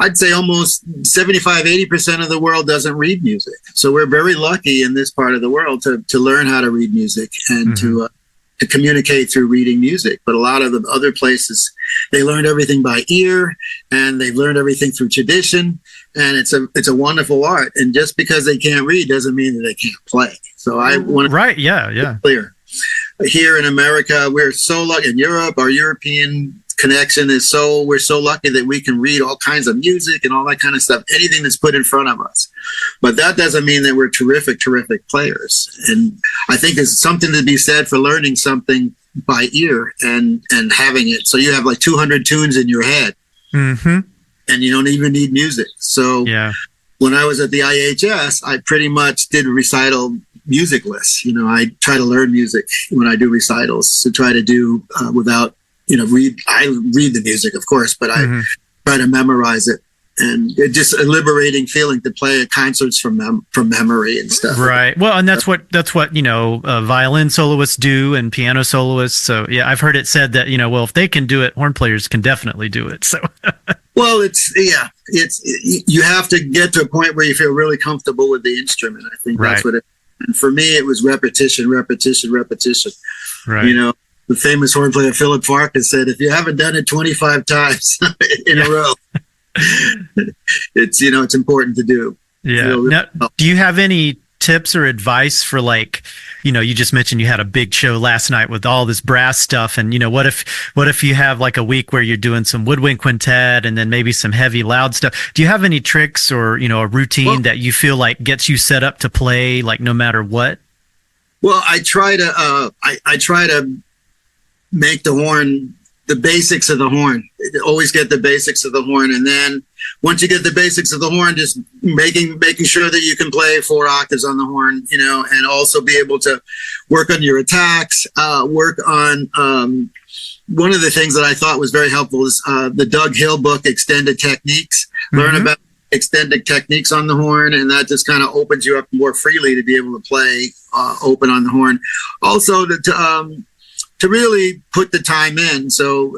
I'd say almost 75, 80% of the world doesn't read music. So we're very lucky in this part of the world to learn how to read music and to communicate through reading music. But a lot of the other places, they learned everything by ear, and they've learned everything through tradition. And it's a wonderful art. And just because they can't read doesn't mean that they can't play. So I want to be clear. Here in America, we're so lucky. In Europe, our European connection is we're so lucky that we can read all kinds of music and all that kind of stuff, anything that's put in front of us. But that doesn't mean that we're terrific players. And I think there's something to be said for learning something by ear and having it. So you have like 200 tunes in your head, and you don't even need music. So when I was at the IHS, I pretty much did recital musicless. I try to learn music when I do recitals to try to do without, I read the music, of course, but I try to memorize it. And it's just a liberating feeling to play at concerts from memory and stuff. Right. Well, and that's what violin soloists do and piano soloists. So yeah, I've heard it said that if they can do it, horn players can definitely do it. So. Well, you have to get to a point where you feel really comfortable with the instrument. I think that's what it. And for me, it was repetition. Right. The famous horn player Philip Farkas said, if you haven't done it 25 times in a row, it's important to do. Yeah. Now, do you have any tips or advice for you just mentioned you had a big show last night with all this brass stuff, and what if you have like a week where you're doing some woodwind quintet and then maybe some heavy loud stuff? Do you have any tricks or a routine that you feel like gets you set up to play no matter what? Well, I try to make the horn the basics of the horn. Always get the basics of the horn, and then once you get the basics of the horn, just making sure that you can play 4 octaves on the horn, and also be able to work on your attacks. Work on one of the things that I thought was very helpful is the Doug Hill book, Extended Techniques. Learn about extended techniques on the horn, and that just kind of opens you up more freely to be able to play open on the horn. Also, to really put the time in, so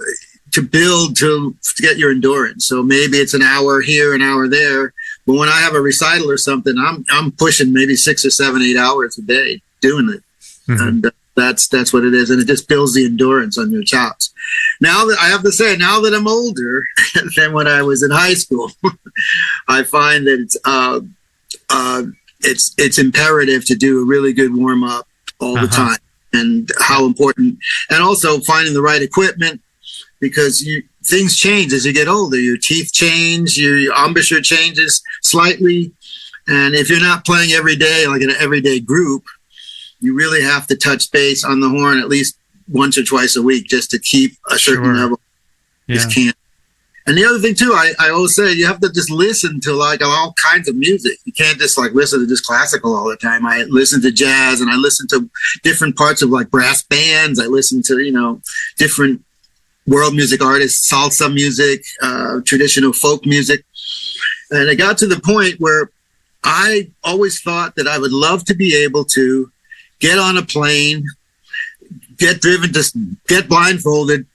to build to get your endurance. So maybe it's an hour here, an hour there, but when I have a recital or something, I'm pushing maybe 6 or 7, 8 hours a day doing it, and that's what it is, and it just builds the endurance on your chops. Now that I have to say, now that I'm older than when I was in high school, I find that it's imperative to do a really good warm up all the time. And how important, and also finding the right equipment, because things change as you get older. Your teeth change, your embouchure changes slightly, and if you're not playing every day, like in an everyday group, you really have to touch base on the horn at least once or twice a week just to keep a certain level. Just can't. And the other thing too, I always say, you have to just listen to all kinds of music. You can't just listen to just classical all the time. I listen to jazz, and I listen to different parts of brass bands. I listen to, different world music artists, salsa music, traditional folk music. And it got to the point where I always thought that I would love to be able to get on a plane, get driven, just get blindfolded,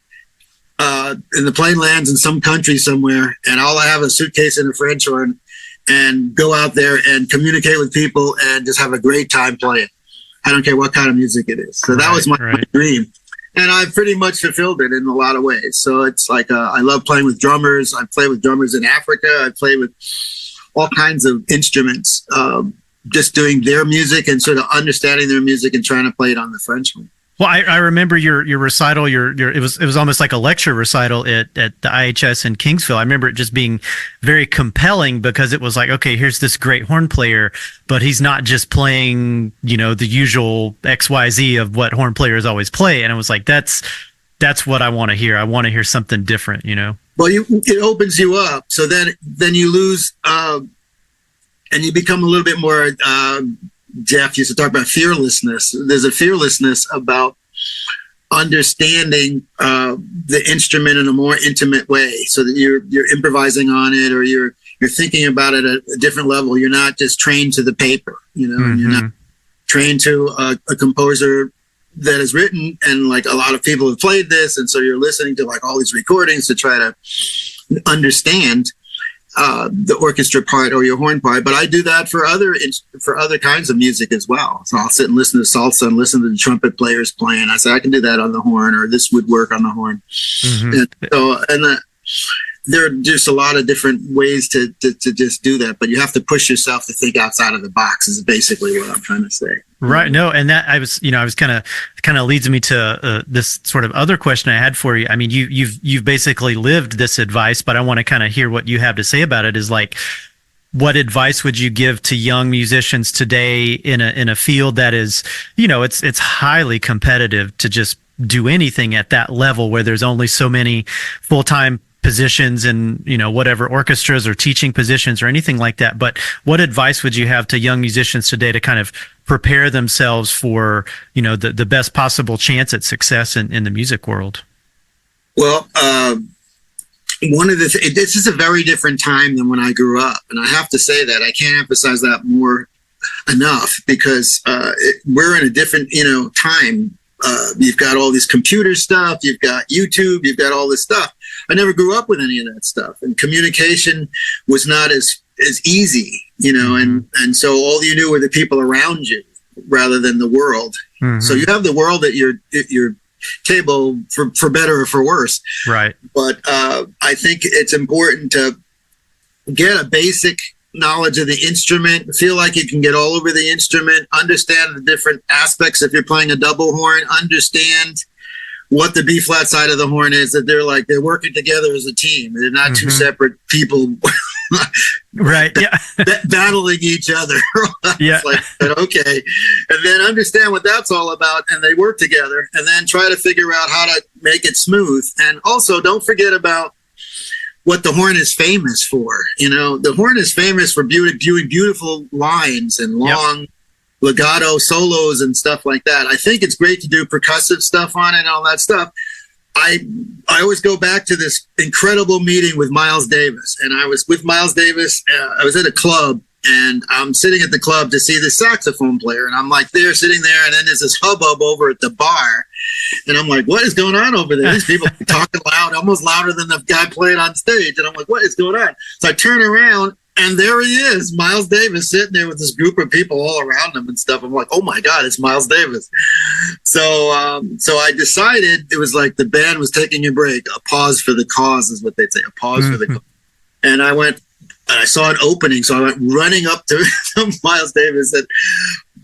and the plane lands in some country somewhere, and all I have is a suitcase and a French horn, and go out there and communicate with people and just have a great time playing. I don't care what kind of music it is. So that was my dream. And I've pretty much fulfilled it in a lot of ways. So it's I love playing with drummers. I play with drummers in Africa. I play with all kinds of instruments, just doing their music and sort of understanding their music and trying to play it on the French horn. Well, I remember your recital. It was almost like a lecture recital at the IHS in Kingsville. I remember it just being very compelling because it was like, okay, here's this great horn player, but he's not just playing, the usual XYZ of what horn players always play. And it was like, that's what I want to hear. I want to hear something different, Well, it opens you up. So then you lose, and you become a little bit more. Jeff used to talk about fearlessness. There's a fearlessness about understanding the instrument in a more intimate way, so that you're improvising on it, or you're thinking about it at a different level. You're not just trained to the paper, and you're not trained to a composer that is written, and like a lot of people have played this, and so you're listening to like all these recordings to try to understand the orchestra part or your horn part. But I do that for other kinds of music as well. So I'll sit and listen to salsa and listen to the trumpet players playing. I say I can do that on the horn, or this would work on the horn. There are just a lot of different ways to just do that, but you have to push yourself to think outside of the box is basically what I'm trying to say. Right. No. And that I was kind of leads me to this sort of other question I had for you. I mean, you've basically lived this advice, but I want to kind of hear what you have to say about it. Is like, what advice would you give to young musicians today in a field that is, it's highly competitive to just do anything at that level, where there's only so many full-time positions and whatever orchestras or teaching positions or anything like that. But what advice would you have to young musicians today to kind of prepare themselves for the best possible chance at success in the music world? Well, this is a very different time than when I grew up, and I have to say that I can't emphasize that more enough, because we're in a different time. You've got all this computer stuff, you've got YouTube, you've got all this stuff. I never grew up with any of that stuff, and communication was not as easy, and so all you knew were the people around you rather than the world. So you have the world at your table for better or for worse. Right. But I think it's important to get a basic knowledge of the instrument, feel like you can get all over the instrument, understand the different aspects. If you're playing a double horn, understand what the B flat side of the horn is, that they're working together as a team. They're not two separate people right, yeah. Battling each other. Yeah. It's like, okay. And then understand what that's all about, and they work together, and then try to figure out how to make it smooth. And also don't forget about what the horn is famous for. The horn is famous for beautiful lines and long legato solos and stuff like that. I think it's great to do percussive stuff on it and all that stuff. I always go back to this incredible meeting with Miles Davis. And I was with Miles Davis. I was at a club, and I'm sitting at the club to see the saxophone player. And I'm like there, sitting there, and then there's this hubbub over at the bar. And I'm like, what is going on over there? These people are talking loud, almost louder than the guy playing on stage. And I'm like, what is going on? So I turn around, and there he is, Miles Davis, sitting there with this group of people all around him and stuff. I'm like, oh my God, it's Miles Davis. So I decided it was like the band was taking a break. A pause for the cause is what they'd say, a pause for the cause. And I went, and I saw an opening. So I went running up to Miles Davis and,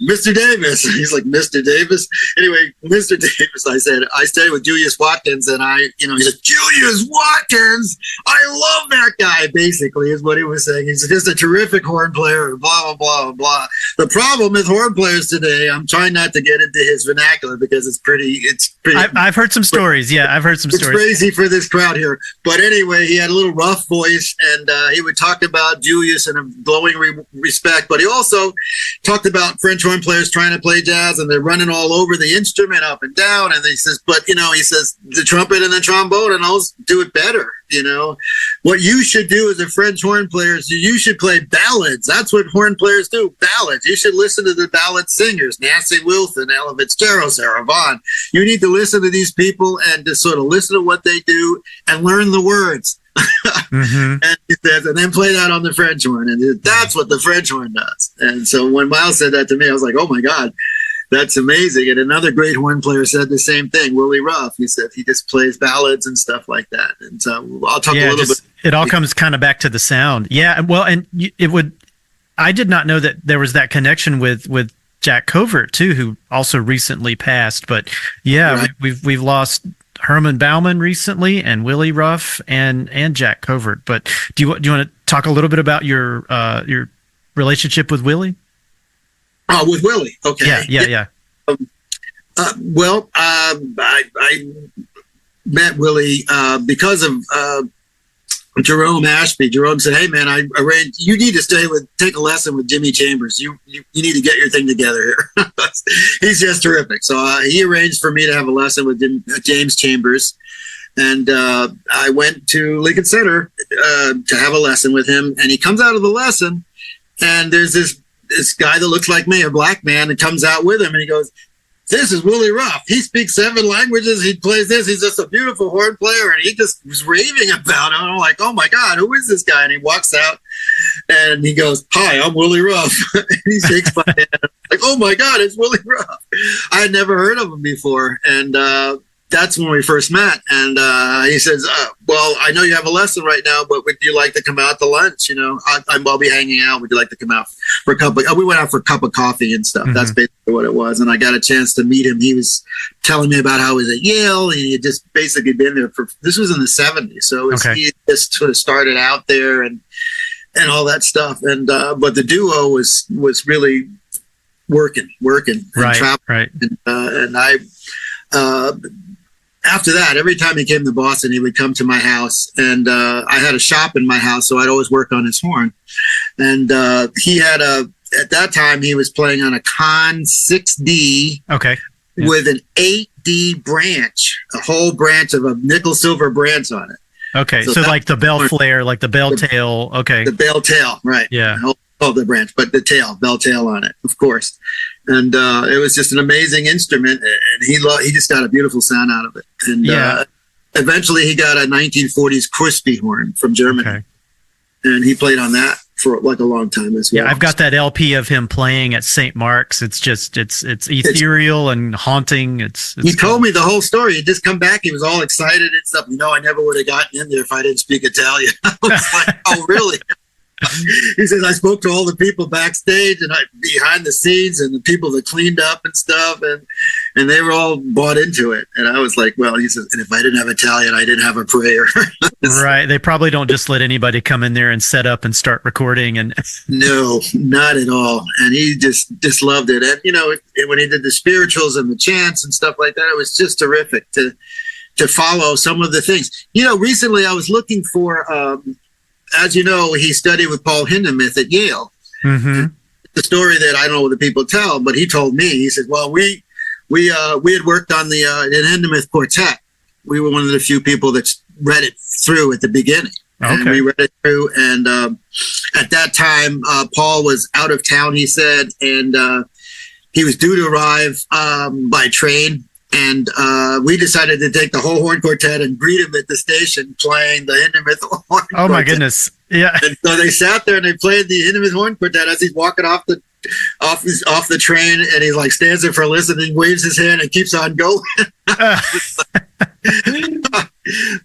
Mr. Davis. He's like, Mr. Davis? Anyway, Mr. Davis, I said, I stayed with Julius Watkins, and he said, Julius Watkins? I love that guy, basically, is what he was saying. He's just a terrific horn player, blah, blah, blah, blah. The problem with horn players today, I'm trying not to get into his vernacular because it's pretty. I've heard some stories. Yeah, I've heard some stories. It's crazy for this crowd here. But anyway, he had a little rough voice, and he would talk about Julius in a glowing respect, but he also talked about French horn players trying to play jazz, and they're running all over the instrument up and down. And he says, but he says the trumpet and the trombone and those do it better. What you should do as a French horn player is you should play ballads. That's what horn players do. Ballads. You should listen to the ballad singers, Nancy Wilson, Ella Fitzgerald, Sarah Vaughan. You need to listen to these people and just sort of listen to what they do and learn the words. And he says, and then play that on the French horn, and that's what the French horn does. And so when Miles said that to me, I was like, oh my God, that's amazing. And another great horn player said the same thing, Willie Ruff. He said he just plays ballads and stuff like that. And so I'll talk a little bit. It all comes kind of back to the sound. Yeah. Well, and I did not know that there was that connection with Jack Covert too, who also recently passed. But yeah, Right. we've lost Herman Bauman recently, and Willie Ruff, and Jack Covert. But do you want to talk a little bit about your relationship with Willie? Oh, with Willie. Okay. Yeah. I met Willie because of Jerome Ashby. Jerome said, "Hey, man, I arranged. You need to take a lesson with Jimmy Chambers. You need to get your thing together here." He's just terrific. So he arranged for me to have a lesson with James Chambers, and I went to Lincoln Center to have a lesson with him. And he comes out of the lesson, and there's this guy that looks like me, a black man, that comes out with him, and he goes, "This is Willie Ruff. He speaks 7 languages. He plays this. He's just a beautiful horn player." And he just was raving about him. I'm like, "Oh my God, who is this guy?" And he walks out and he goes, "Hi, I'm Willie Ruff." And he shakes my hand. I'm like, "Oh my God, it's Willie Ruff." I had never heard of him before. And that's when we first met. And he says, "Well, I know you have a lesson right now, but would you like to come out to lunch? You know, I'll be hanging out. Would you like to come out for a cup of?" We went out for a cup of coffee and stuff. Mm-hmm. That's basically what it was. And I got a chance to meet him. He was telling me about how he was at Yale. And he had just basically been there this was in the 70s. So he just sort of started out there and all that stuff. And but the duo was really working and traveling. Right. And I. After that, every time he came to Boston, he would come to my house, and I had a shop in my house, so I'd always work on his horn. And he had at that time, he was playing on a Con 6D with an 8D branch, a whole branch of a nickel silver branch on it. Okay, so like the bell flare, like the bell tail. Okay. The bell tail, right. Yeah. Oh, the branch, but the bell tail on it, of course. And it was just an amazing instrument, and he just got a beautiful sound out of it. And eventually he got a 1940s Crispy horn from Germany, and he played on that for like a long time as well. Yeah, I've got that LP of him playing at St. Mark's. It's just it's ethereal and haunting. He told me the whole story. He'd just come back. He was all excited and stuff. I never would have gotten in there if I didn't speak Italian. I was like, "Oh, really?" He says, "I spoke to all the people backstage and behind the scenes and the people that cleaned up and stuff, and they were all bought into it." And I was like, "Well," he says, "and if I didn't have Italian, I didn't have a prayer." Right. They probably don't just let anybody come in there and set up and start recording. And no, not at all. And he just loved it. And, when he did the spirituals and the chants and stuff like that, it was just terrific to follow some of the things. Recently I was looking for, as you know, he studied with Paul Hindemith at Yale. Mm-hmm. The story that I don't know what the people tell, but he told me, he said, "Well, we had worked on the Hindemith quartet. We were one of the few people that read it through at the beginning." And we read it through. And at that time, Paul was out of town, he said, and he was due to arrive by train. And we decided to take the whole horn quartet and greet him at the station playing the Hindemith horn quartet. Oh, my goodness. Yeah. And so they sat there and they played the Hindemith horn quartet as he's walking off the train, and he like stands there for a listen and waves his hand and keeps on going.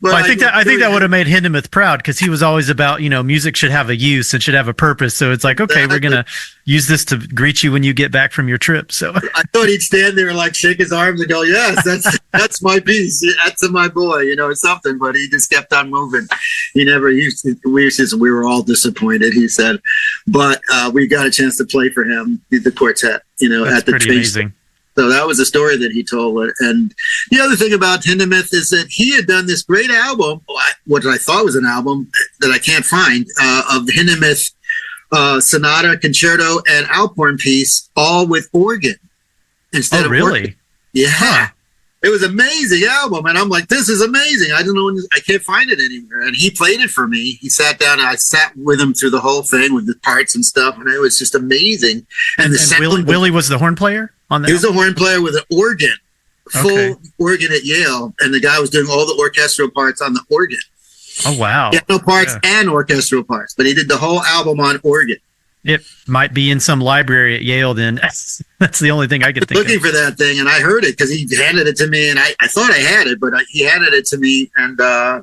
Well, I think that would have made Hindemith proud, because he was always about, music should have a use and should have a purpose. So it's like, okay, we're going to use this to greet you when you get back from your trip. So I thought he'd stand there and like shake his arms and go, "Yes, that's my piece. That's my boy," something. But he just kept on moving. He never used to. We were all disappointed, he said, but we got a chance to play for him, the quartet, that's at the pretty amazing. So that was a story that he told. And the other thing about Hindemith is that he had done this great album, what I thought was an album that I can't find, of the Hindemith Sonata, Concerto, and Alphorn piece, all with organ instead of really? Organ. Yeah. Huh. It was an amazing album. And I'm like, this is amazing. I don't know. I can't find it anywhere. And he played it for me. He sat down and I sat with him through the whole thing with the parts and stuff. And it was just amazing. And Willie was the horn player on that? He was a horn player with an organ, full organ at Yale. And the guy was doing all the orchestral parts on the organ. Oh, wow. Piano parts and orchestral parts. But he did the whole album on organ. It might be in some library at Yale then. That's the only thing I could think looking for that thing, and I heard it because he handed it to me, and I thought I had it, but he handed it to me, and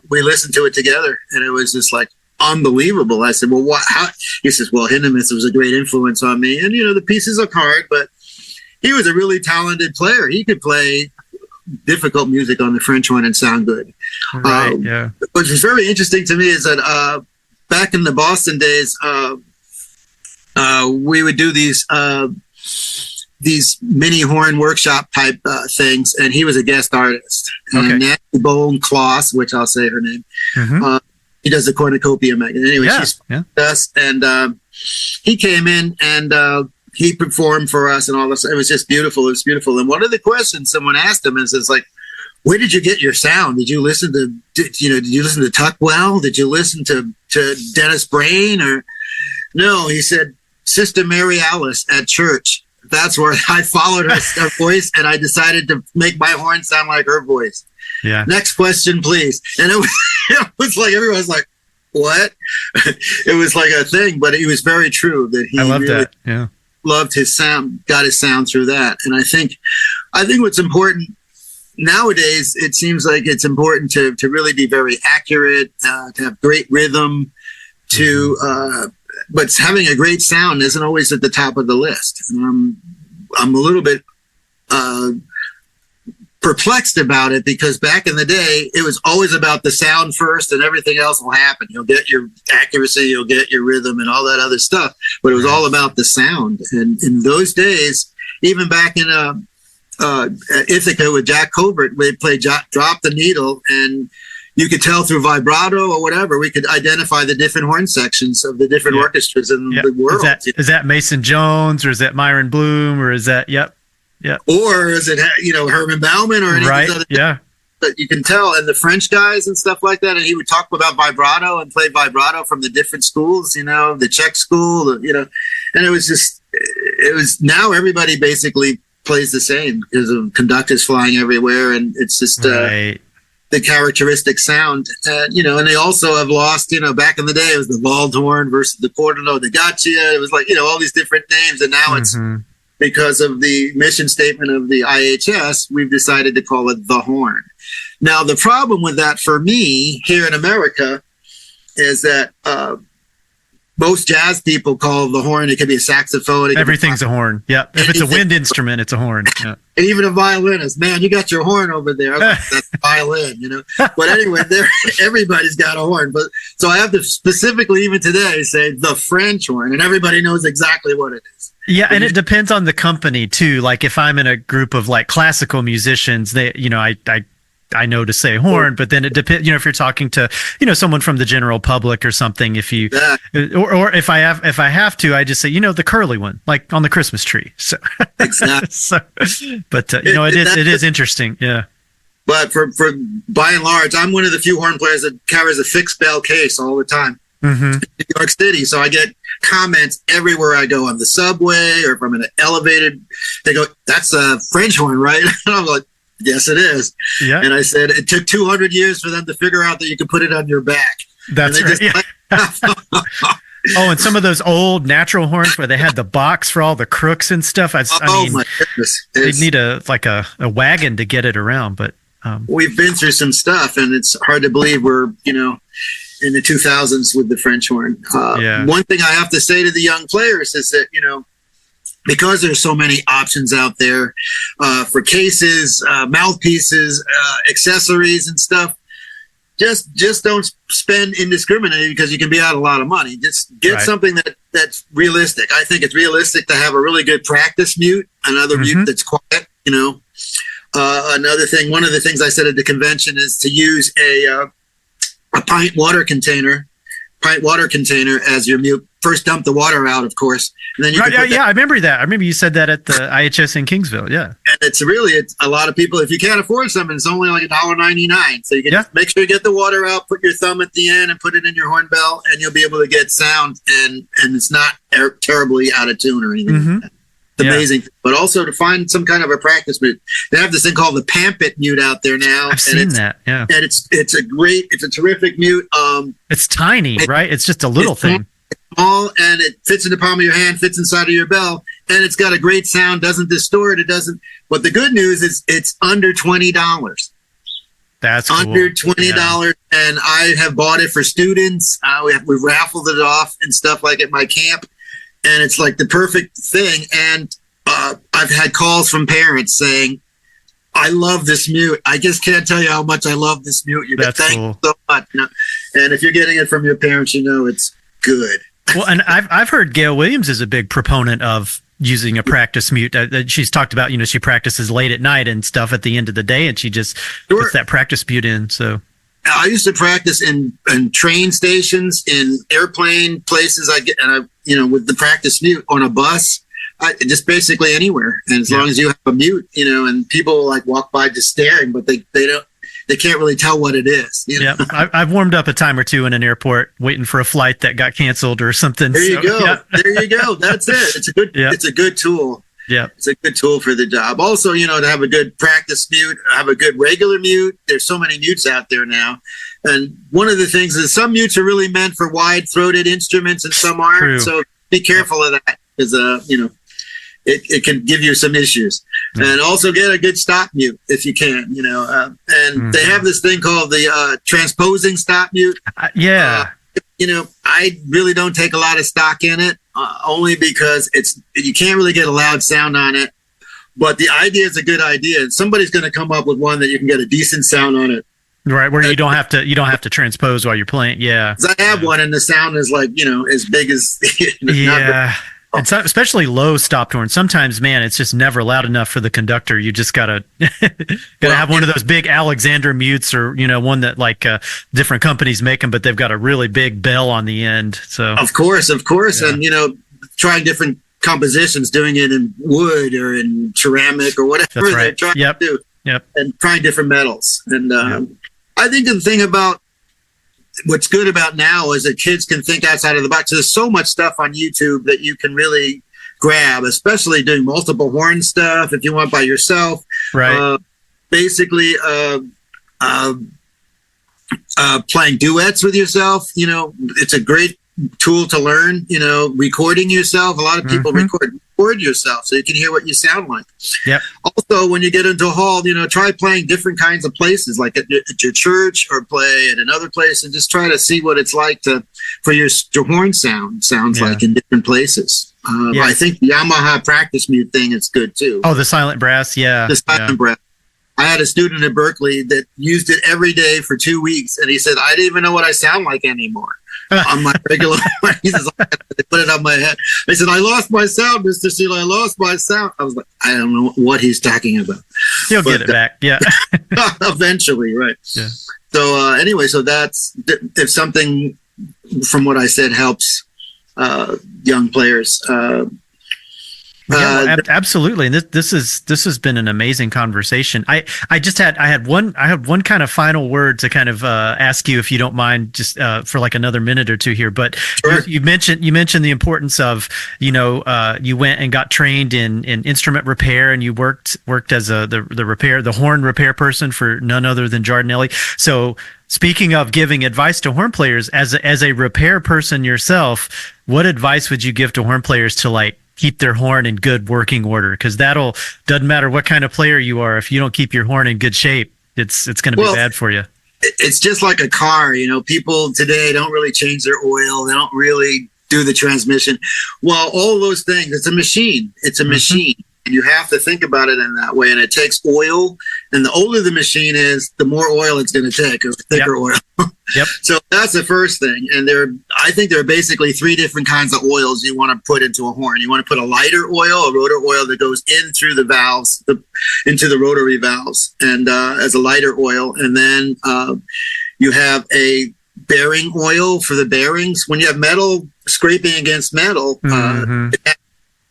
we listened to it together, and it was just like unbelievable. I said, "Well, what?" How? He says, "Well, Hindemith was a great influence on me, and the pieces are hard, but he was a really talented player. He could play difficult music on the French horn and sound good. Right. Yeah. Which was very interesting to me is that back in the Boston days, we would do these mini horn workshop type things, and he was a guest artist. And Nancy Bone-Kloss, which I'll say her name, he does the cornucopia magazine. Anyway, she's us, and he came in and he performed for us and all this. It was just beautiful. It was beautiful. And one of the questions someone asked him is like, where did you get your sound? Did you listen to did you listen to Tuckwell? Did you listen to Dennis Brain? Or no? He said, Sister Mary Alice at church. That's where I followed her voice, and I decided to make my horn sound like her voice. Yeah. Next question, please. And it was like everyone's like, what? It was like a thing, but it was very true that he loved his sound, got his sound through that. And I think what's important nowadays, it seems like it's important to really be very accurate, to have great rhythm, but having a great sound isn't always at the top of the list. I'm a little bit perplexed about it, because back in the day, it was always about the sound first and everything else will happen. You'll get your accuracy, you'll get your rhythm and all that other stuff, but it was all about the sound. And in those days, even back in Ithaca with Jack Covert, we played Drop the Needle, and you could tell through vibrato or whatever, we could identify the different horn sections of the different orchestras in the world. Is that Mason Jones, or is that Myron Bloom, or is that, or is it, Herman Bauman or any of these other things? But you can tell, and the French guys and stuff like that, and he would talk about vibrato and play vibrato from the different schools, the Czech school, and it was now everybody basically plays the same because of conductors flying everywhere, and it's just the characteristic sound, and they also have lost, back in the day, it was the Waldhorn versus the Cordano, the Gaccia. It was like, all these different names. And now it's because of the mission statement of the IHS, we've decided to call it the horn. Now, the problem with that for me here in America is that, most jazz people call the horn, it could be a saxophone. Everything's a horn. Yeah. If it's a wind instrument, it's a horn. Yeah. And even a violinist, man, you got your horn over there. That's a violin, But anyway, everybody's got a horn. But so I have to specifically, even today, say the French horn, and everybody knows exactly what it is. Yeah, and it depends on the company too. Like if I'm in a group of like classical musicians, I know to say horn, but then it depends, if you're talking to, someone from the general public or something, if you, or if I have to, I just say, the curly one, like on the Christmas tree. So, exactly. It is interesting. Yeah. But for by and large, I'm one of the few horn players that carries a fixed bell case all the time in New York City. So I get comments everywhere I go, on the subway or if I'm in an elevated, they go, that's a French horn, right? And I'm like, yes, it is. Yeah. And I said, it took 200 years for them to figure out that you could put it on your back. That's right. And some of those old natural horns where they had the box for all the crooks and stuff. I mean, my goodness. They'd need a wagon to get it around. But we've been through some stuff, and it's hard to believe we're, in the 2000s with the French horn. One thing I have to say to the young players is that, because there's so many options out there for cases, mouthpieces, accessories and stuff, just don't spend indiscriminately, because you can be out a lot of money. Just get something that's realistic. I think it's realistic to have a really good practice mute, another mute that's quiet, Another thing, one of the things I said at the convention is to use a pint water container as your mute. First dump the water out, of course. And then you I remember that. I remember you said that at the IHS in Kingsville. Yeah. And it's a lot of people, if you can't afford something, it's only like $1.99. So you can just make sure you get the water out, put your thumb at the end and put it in your horn bell, and you'll be able to get sound, and it's not terribly out of tune or anything. Like that. It's amazing. But also to find some kind of a practice mute. They have this thing called the Pampit mute out there now. I've seen that. Yeah. And it's a terrific mute. It's tiny, right? It's just a little thing. Small, and it fits in the palm of your hand, fits inside of your bell, and it's got a great sound, doesn't distort, it doesn't. But the good news is it's under $20. That's cool. Under $20, and I have bought it for students. We raffled it off and stuff like at my camp, and it's like the perfect thing. And I I've had calls from parents saying, I love this mute. I just can't tell you how much I love this mute. That's thank cool. you so much. And if you're getting it from your parents, it's good. Well, and I've heard Gail Williams is a big proponent of using a practice mute. She's talked about, she practices late at night and stuff at the end of the day, and she just puts that practice mute in. So I used to practice in train stations, in airplane places. With the practice mute on a bus, just basically anywhere. And as long as you have a mute, and people like walk by just staring, but they can't really tell what it is. Yeah, I've warmed up a time or two in an airport waiting for a flight that got canceled or something. There you go. Yeah. There you go. That's it. It's a good. Yeah. It's a good tool. Yeah, it's a good tool for the job. Also, to have a good practice mute, have a good regular mute. There's so many mutes out there now, and one of the things is some mutes are really meant for wide-throated instruments, and some aren't. True. So be careful of that, because it can give you some issues. And also get a good stop mute if you can. And they have this thing called the transposing stop mute. I really don't take a lot of stock in it, only because you can't really get a loud sound on it. But the idea is a good idea. Somebody's going to come up with one that you can get a decent sound on it. Right, where you don't have to transpose while you're playing. Yeah, I have one, and the sound is like as big as. And so, especially low stopped horn. Sometimes, man, it's just never loud enough for the conductor. You just gotta have one of those big Alexander mutes, or one that like different companies make them, but they've got a really big bell on the end. So of course, yeah. And trying different compositions, doing it in wood or in ceramic or whatever they're trying to do. Yep. And trying different metals. And I think the thing about what's good about now is that kids can think outside of the box. There's so much stuff on YouTube that you can really grab, especially doing multiple horn stuff if you want by yourself. Right. Basically, playing duets with yourself. It's a great tool to learn. Recording yourself. A lot of people record yourself so you can hear what you sound like. Yep. Also, when you get into a hall, try playing different kinds of places, like at your church, or play at another place, and just try to see what it's like for your horn sounds like in different places. I think the Yamaha practice mute thing is good too. Oh, the silent brass, yeah. The silent brass. I had a student at Berkeley that used it every day for 2 weeks, and he said, I didn't even know what I sound like anymore. On my regular, he says, I put it on my head. I said, I lost my sound, Mr. Steele. I lost my sound. I was like, I don't know what he's talking about. He'll get it back. Yeah. Eventually, right. Yeah. So anyway, so that's, if something from what I said helps young players. Absolutely, and this has been an amazing conversation. I had one kind of final word to kind of ask you, if you don't mind, just for like another minute or two here. But sure. you mentioned the importance of you went and got trained in instrument repair, and you worked as the horn repair person for none other than Giardinelli. So speaking of giving advice to horn players, as a repair person yourself, what advice would you give to horn players to keep their horn in good working order? Because doesn't matter what kind of player you are, if you don't keep your horn in good shape, it's going to be bad for you. It's just like a car. People today don't really change their oil. They don't really do the transmission. Well, all those things, it's a machine. It's a machine. And you have to think about it in that way. And it takes oil. And the older the machine is, the more oil it's going to take, or thicker oil. Yep. So that's the first thing. And I think there are basically 3 different kinds of oils you want to put into a horn. You want to put a lighter oil, a rotor oil that goes in through the valves, into the rotary valves, and as a lighter oil. And then you have a bearing oil for the bearings. When you have metal scraping against metal,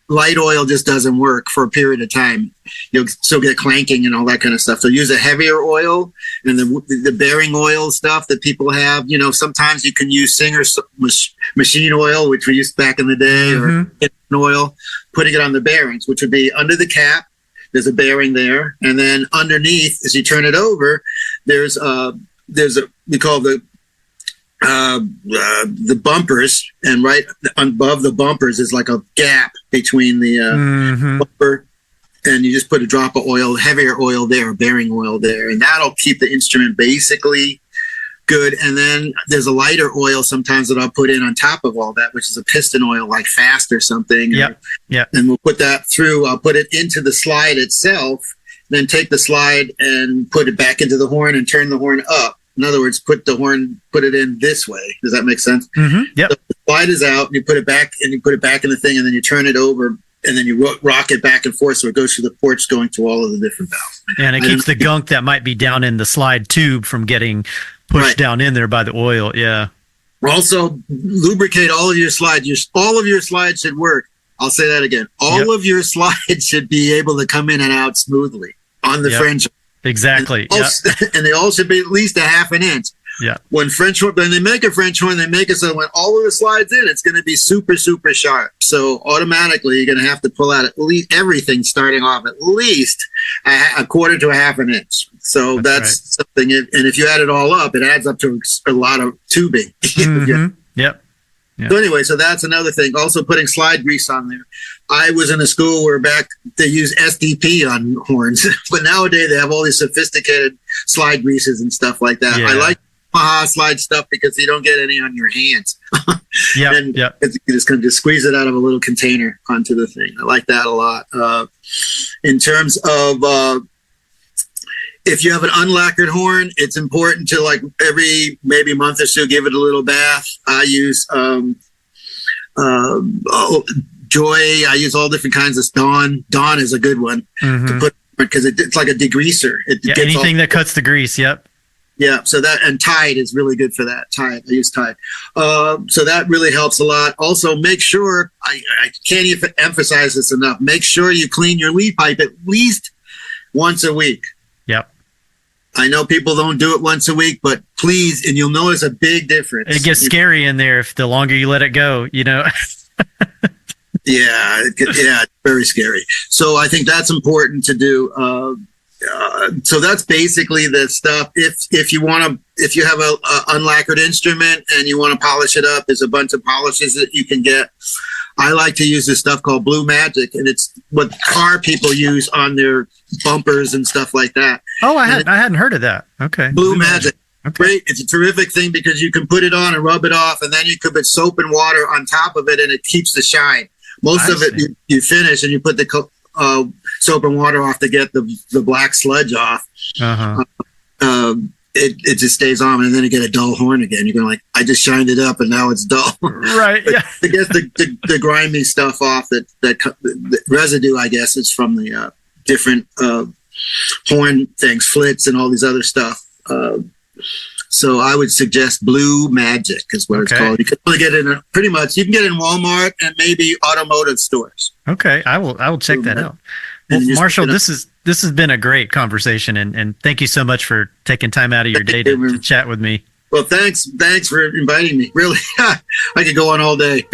light oil just doesn't work for a period of time. You'll still get clanking and all that kind of stuff. So use a heavier oil, and the bearing oil stuff that people have. Sometimes you can use Singer machine oil, which we used back in the day, or oil, putting it on the bearings, which would be under the cap. There's a bearing there, and then underneath, as you turn it over, there's we call the bumpers, and right above the bumpers is like a gap between the bumper, and you just put a drop of oil, heavier oil there, bearing oil there, and that'll keep the instrument basically good. And then there's a lighter oil sometimes that I'll put in on top of all that, which is a piston oil, like Fast or something. Yeah. And we'll put that through. I'll put it into the slide itself, then take the slide and put it back into the horn and turn the horn up. In other words, put it in this way. Does that make sense? Mm-hmm. Yep. So the slide is out, and you put it back, in the thing, and then you turn it over, and then you rock it back and forth so it goes through the ports going to all of the different valves. And it keeps the gunk that might be down in the slide tube from getting pushed down in there by the oil. Yeah. Also, lubricate all of your slides. All of your slides should work. I'll say that again. All of your slides should be able to come in and out smoothly on the French. Exactly. And they all should be at least a half an inch. Yeah. When they make a French horn, they make it so when all of the slides in, it's going to be super, super sharp. So automatically, you're going to have to pull out at least everything starting off at least a quarter to a half an inch. So that's something. And if you add it all up, it adds up to a lot of tubing. Mm-hmm. Yep. So anyway, so that's another thing. Also putting slide grease on there. I was in a school where back they use SDP on horns, but nowadays they have all these sophisticated slide greases and stuff like that. Yeah. I like Yamaha slide stuff because you don't get any on your hands. You just kind of squeeze it out of a little container onto the thing. I like that a lot. In terms of if you have an unlacquered horn, it's important to, like, every maybe month or so give it a little bath. I use Joy. I use all different kinds of Dawn. Dawn is a good one to put because it's like a degreaser. Anything that cuts the grease. Yep. Yeah. So and Tide is really good for that. Tide. I use Tide. So that really helps a lot. Also, make sure I can't even emphasize this enough. Make sure you clean your lead pipe at least once a week. Yep. I know people don't do it once a week, but please, and you'll notice a big difference. It gets scary in there if the longer you let it go, it's very scary. So I think that's important to do. So that's basically the stuff. If you have a unlacquered instrument and you want to polish it up, there's a bunch of polishes that you can get. I like to use this stuff called Blue Magic, and it's what car people use on their bumpers and stuff like that. Oh, I hadn't heard of that. Okay. Blue Magic. Okay. Great. It's a terrific thing because you can put it on and rub it off, and then you could put soap and water on top of it, and it keeps the shine. Most of it you finish, and you put the soap and water off to get the black sludge off. It just stays on, and then you get a dull horn again. You're going like, I just shined it up, and now it's dull. Right. Yeah. I guess the grimy stuff off the residue, I guess, is from the different horn things, flits, and all these other stuff. So I would suggest Blue Magic is what it's called. You can only get it in pretty much. You can get it in Walmart and maybe automotive stores. Okay, I will check that out. Well, Marshall, this has been a great conversation, and thank you so much for taking time out of your day to chat with me. Well, thanks for inviting me. Really, I could go on all day.